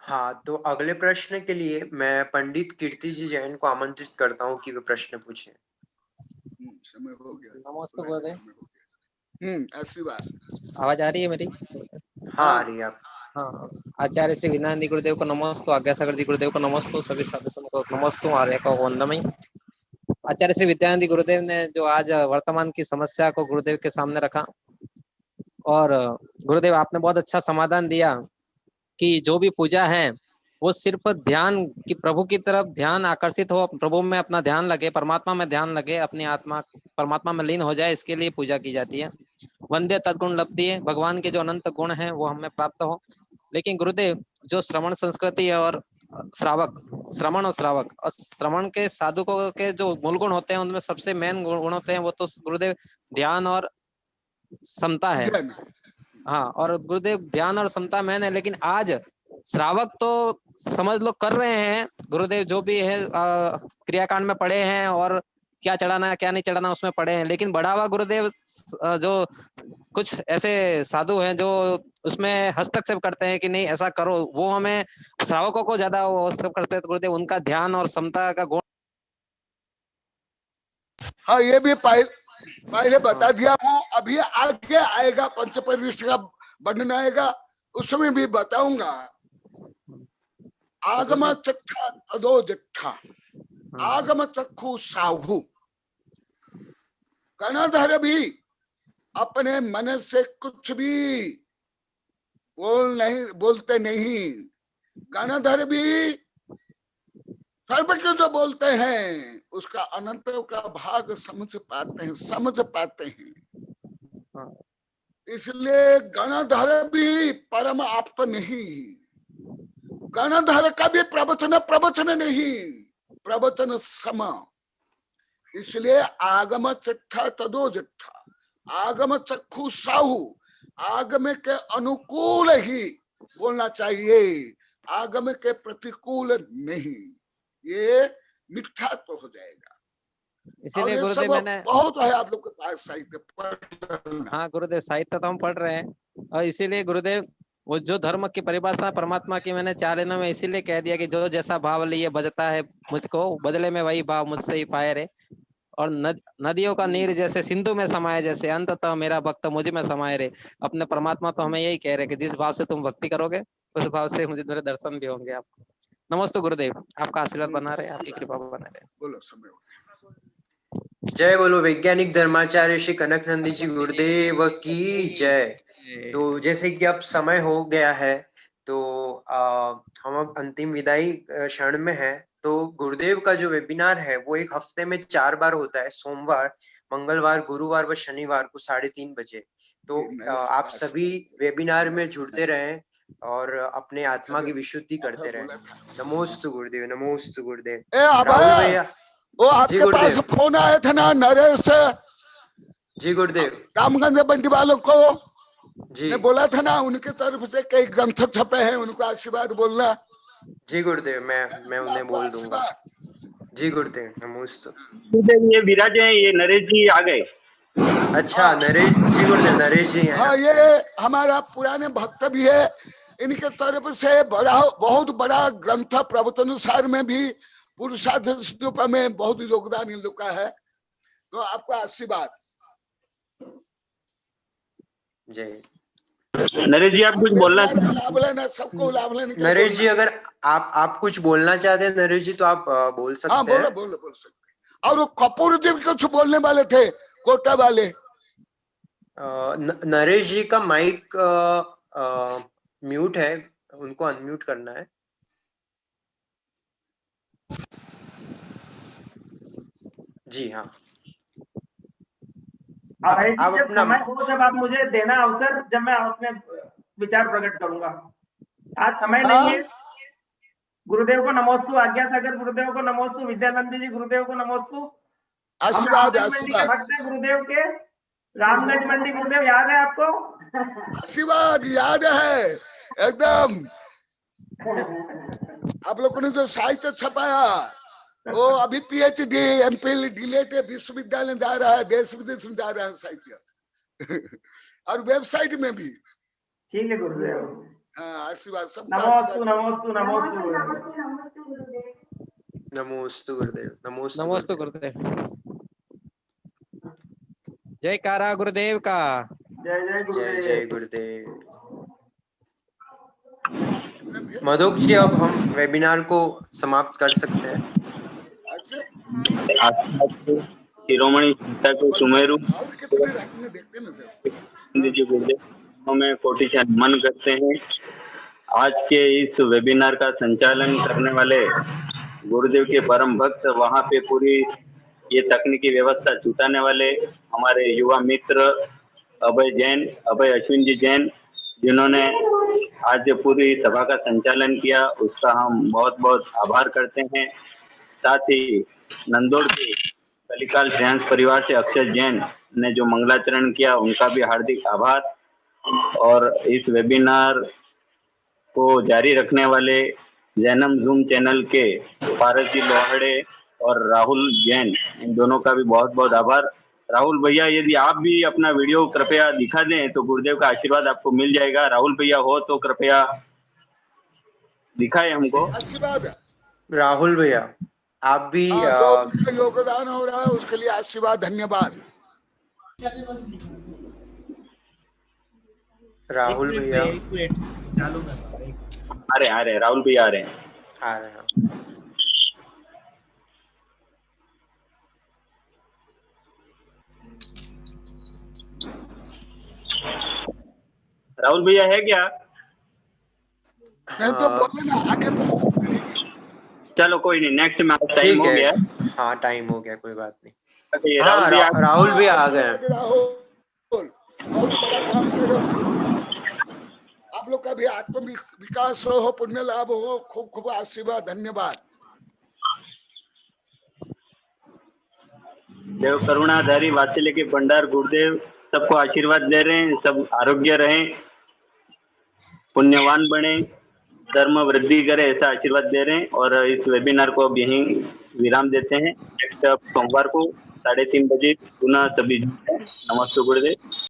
हाँ, तो अगले प्रश्न के लिए मैं पंडित कीर्ति जी जैन को आमंत्रित करता हूँ कि वे प्रश्न पूछें। समय हो गया। नमस्ते गुरुदेव। ऐसी बात आवाज आ रही है मेरी? हाँ आ रही है। आप हाँ, आचार्य श्री विनयानंद गुरुदेव को नमस्ते, आज्ञासागर जी गुरुदेव को नमस्ते, सभी साधु को नमस्ते, आर्य को वंदनमय। आचार्य श्री विद्यानंद गुरुदेव ने जो आज वर्तमान की समस्या को गुरुदेव के सामने रखा, और गुरुदेव आपने बहुत अच्छा समाधान दिया कि जो भी पूजा है वो सिर्फ ध्यान की प्रभु की तरफ ध्यान आकर्षित हो, प्रभु में अपना ध्यान लगे, परमात्मा में ध्यान लगे, अपनी आत्मा परमात्मा में लीन हो जाए, इसके लिए पूजा की जाती है। वंदे तद्गुण लब्धि है, भगवान के जो अनंत गुण हैं वो हमें प्राप्त हो। लेकिन गुरुदेव जो श्रवण संस्कृति है और श्रावक, श्रवण और श्रावक, और श्रवण के साधुकों के जो मूल गुण होते हैं उनमें सबसे मेन गुण होते हैं वो तो गुरुदेव ध्यान और समता है। हाँ, और गुरुदेव ध्यान और समता मेन है, लेकिन आज श्रावक तो समझ लो कर रहे हैं गुरुदेव, जो भी है क्रियाकांड में पढ़े हैं और क्या चढ़ाना है क्या नहीं चढ़ाना उसमें पढ़े हैं, लेकिन बड़ा हुआ गुरुदेव जो कुछ ऐसे साधु हैं जो उसमें हस्तक्षेप करते हैं कि नहीं ऐसा करो, वो हमें श्रावकों को ज्यादा वो हस्तक्षेप करते हैं, तो गुरुदेव उनका ध्यान और समता का गुण। हाँ, ये भी पहले बता दिया हूँ, अभी आगे आएगा पंचपरिविष्ट का वर्णन आएगा, उसमें भी बताऊंगा। आगम चक्षा तदो जक्षा, आगम चक्षु साहु। गणधर भी अपने मन से कुछ भी बोलते नहीं। गणधर भी सर्वज्ञ जो बोलते हैं उसका अनंत का भाग समझ पाते हैं। इसलिए गणधर भी परम आप्त नहीं। गणधर का भी प्रवचन नहीं, प्रवचन सम। इसलिए आगम चिट्ठा तदो जिट्ठा, आगम चक्षु साहु, आगम के अनुकूल ही बोलना चाहिए, आगम के प्रतिकूल नहीं। ये मिथ्यात्व हो जाएगा। इसीलिए गुरुदेव मैंने बहुत है आप लोग के पास साहित्य। हाँ गुरुदेव, साहित्य तो हम पढ़ रहे हैं, और इसीलिए गुरुदेव वो जो धर्म की परिभाषा परमात्मा की मैंने 4 लाइनों में इसीलिए कह दिया कि जो जैसा भाव लिए बजता है मुझको, बदले में वही भाव मुझसे ही पाए रे। और नदियों का नीर जैसे सिंधु में समाये, जैसे अंततः मेरा भक्त मुझ में समाये रे। अपने परमात्मा तो हमें यही कह रहे कि जिस भाव से तुम भक्ति करोगे उस भाव से मुझे मेरे दर्शन भी होंगे आपको। नमस्ते गुरुदेव, आपका आशीर्वाद बना रहे, आपकी कृपा बना रहे। बोलो समय। जय बोलो वैज्ञानिक धर्माचार्य श्री कनकनंदी जी गुरुदेव की जय। तो जैसे कि अब समय हो गया है, तो हम अब अंतिम विदाई क्षण में हैं। तो गुरुदेव का जो वेबिनार है वो एक हफ्ते में 4 बार होता है, सोमवार, मंगलवार, गुरुवार व शनिवार को 3:30 बजे। तो आप सभी वेबिनार में जुड़ते रहें और अपने आत्मा की विशुद्धि करते रहें। नमोस्तु गुरुदेव, नमोस्तु गुरुदेव। राहुल भैया, वो आपके पास फोन आया था ना नरेश जी गुरुदेव, रामगंज बंटी वालों को जी ने बोला था ना, उनके तरफ से कई ग्रंथ छपे हैं, उनको आशीर्वाद बोलना। जी गुरुदेव, मैं उन्हें बोल दूंगा। जी गुरुदेव, नमोस्तु। ये विराजे हैं, ये नरेश जी आ गए। अच्छा नरेश जी, गुरुदेव नरेश जी हैं। हाँ, ये हमारा पुराने भक्त भी है, इनके तरफ से बहुत बड़ा ग्रंथ प्रवचनसार में भी पुरुषार्थ में बहुत योगदान इन लोग का है। तो आपका आशीर्वाद। जय नरेश जी, आप कुछ बोलना लाभ लेना, सबको लाभ लेने। नरेश जी, अगर आप कुछ बोलना चाहते हैं नरेश जी, तो आप बोल सकते हैं। हाँ, बोल सकते। और वो कपूर जी कुछ बोलने वाले थे, कोटा वाले। नरेश जी का माइक म्यूट है, उनको अनम्यूट करना है। जी हाँ, आप अपना समय हो जब आप मुझे देना अवसर, जब मैं अपने विचार प्रकट करूंगा। आज समय नहीं है। गुरुदेव को नमोस्तु, आज्ञा सागर गुरुदेव को नमोस्तु, विद्यानंदी जी गुरुदेव को नमोस्तु। आशीर्वाद गुरुदेव के रामगंज मंडी गुरुदेव याद है आपको? आशीर्वाद याद है एकदम। आप लोगों ने जो साहित्य छपाया वो अभी पीएचडी एमफिल डीलेट विश्वविद्यालय जा रहा है, देश विदेश में जा रहा है साहित्य और वेबसाइट में भी। ठीक है गुरुदेव। आशीर्वाद सब। नमोस्तु नमोस्तु नमोस्तु नमोस्तु गुरुदेव, नमोस्तु गुरुदेव। जय कारा गुरुदेव का। जय जय गुरुदेव। जय जय गुरुदेव। मधुक जी, अब हम वेबिनार को समाप्त कर सकते हैं। शिरोमणि संस्था के सुमेरु जी गुरुदेव में कोटिशा नमन करते हैं। आज के इस वेबिनार का संचालन करने वाले गुरुदेव के परम भक्त, वहाँ पे पूरी ये तकनीकी व्यवस्था जुटाने वाले हमारे युवा मित्र अभय अश्विन जी जैन, जिन्होंने आज पूरी सभा का संचालन किया, उसका हम बहुत बहुत आभार करते हैं। साथ ही नंदोड़ के कलिकाल श्रेयांश परिवार से अक्षय जैन ने जो मंगलाचरण किया, उनका भी हार्दिक आभार। और इस वेबिनार को जारी रखने वाले जैनम जूम चैनल के पारस जी लोहड़े और राहुल जैन, इन दोनों का भी बहुत बहुत आभार। राहुल भैया, यदि आप भी अपना वीडियो कृपया दिखा दें तो गुरुदेव का आशीर्वाद आपको मिल जाएगा। राहुल भैया हो तो कृपया दिखाएं हमको। आशीर्वाद राहुल भैया आप भी जो उनका योगदान हो रहा है उसके लिए आशीर्वाद, धन्यवाद। राहुल भैया चालू कर आ रहे राहुल भैया आ रहे हैं। आ रहे हैं। राहुल भैया है क्या? नहीं तो बोले ना, आगे प्रस्तुत करेंगे। चलो कोई नहीं, नेक्स्ट में टाइम ठीक हो गया। है, हाँ टाइम हो गया, कोई बात नहीं। अच्छा, हाँ राहुल भी आ गए। राहुल बहुत बड़ा काम करो, आप लोग का भी आत्म विकास हो, पुण्य लाभ हो, खूब खूब आशीर्वाद, धन्यवाद। देव करुणाधारी वात्सल्य के भंडार गुरुदेव सबको आशीर्वाद दे रहे हैं, सब आरोग्य रहें, पुण्यवान बने, धर्म वृद्धि करे, ऐसा आशीर्वाद दे रहे हैं। और इस वेबिनार को अब यहीं विराम देते हैं। नेक्स्ट सोमवार को 3:30 बजे पुनः सभी। नमस्ते गुरुदेव।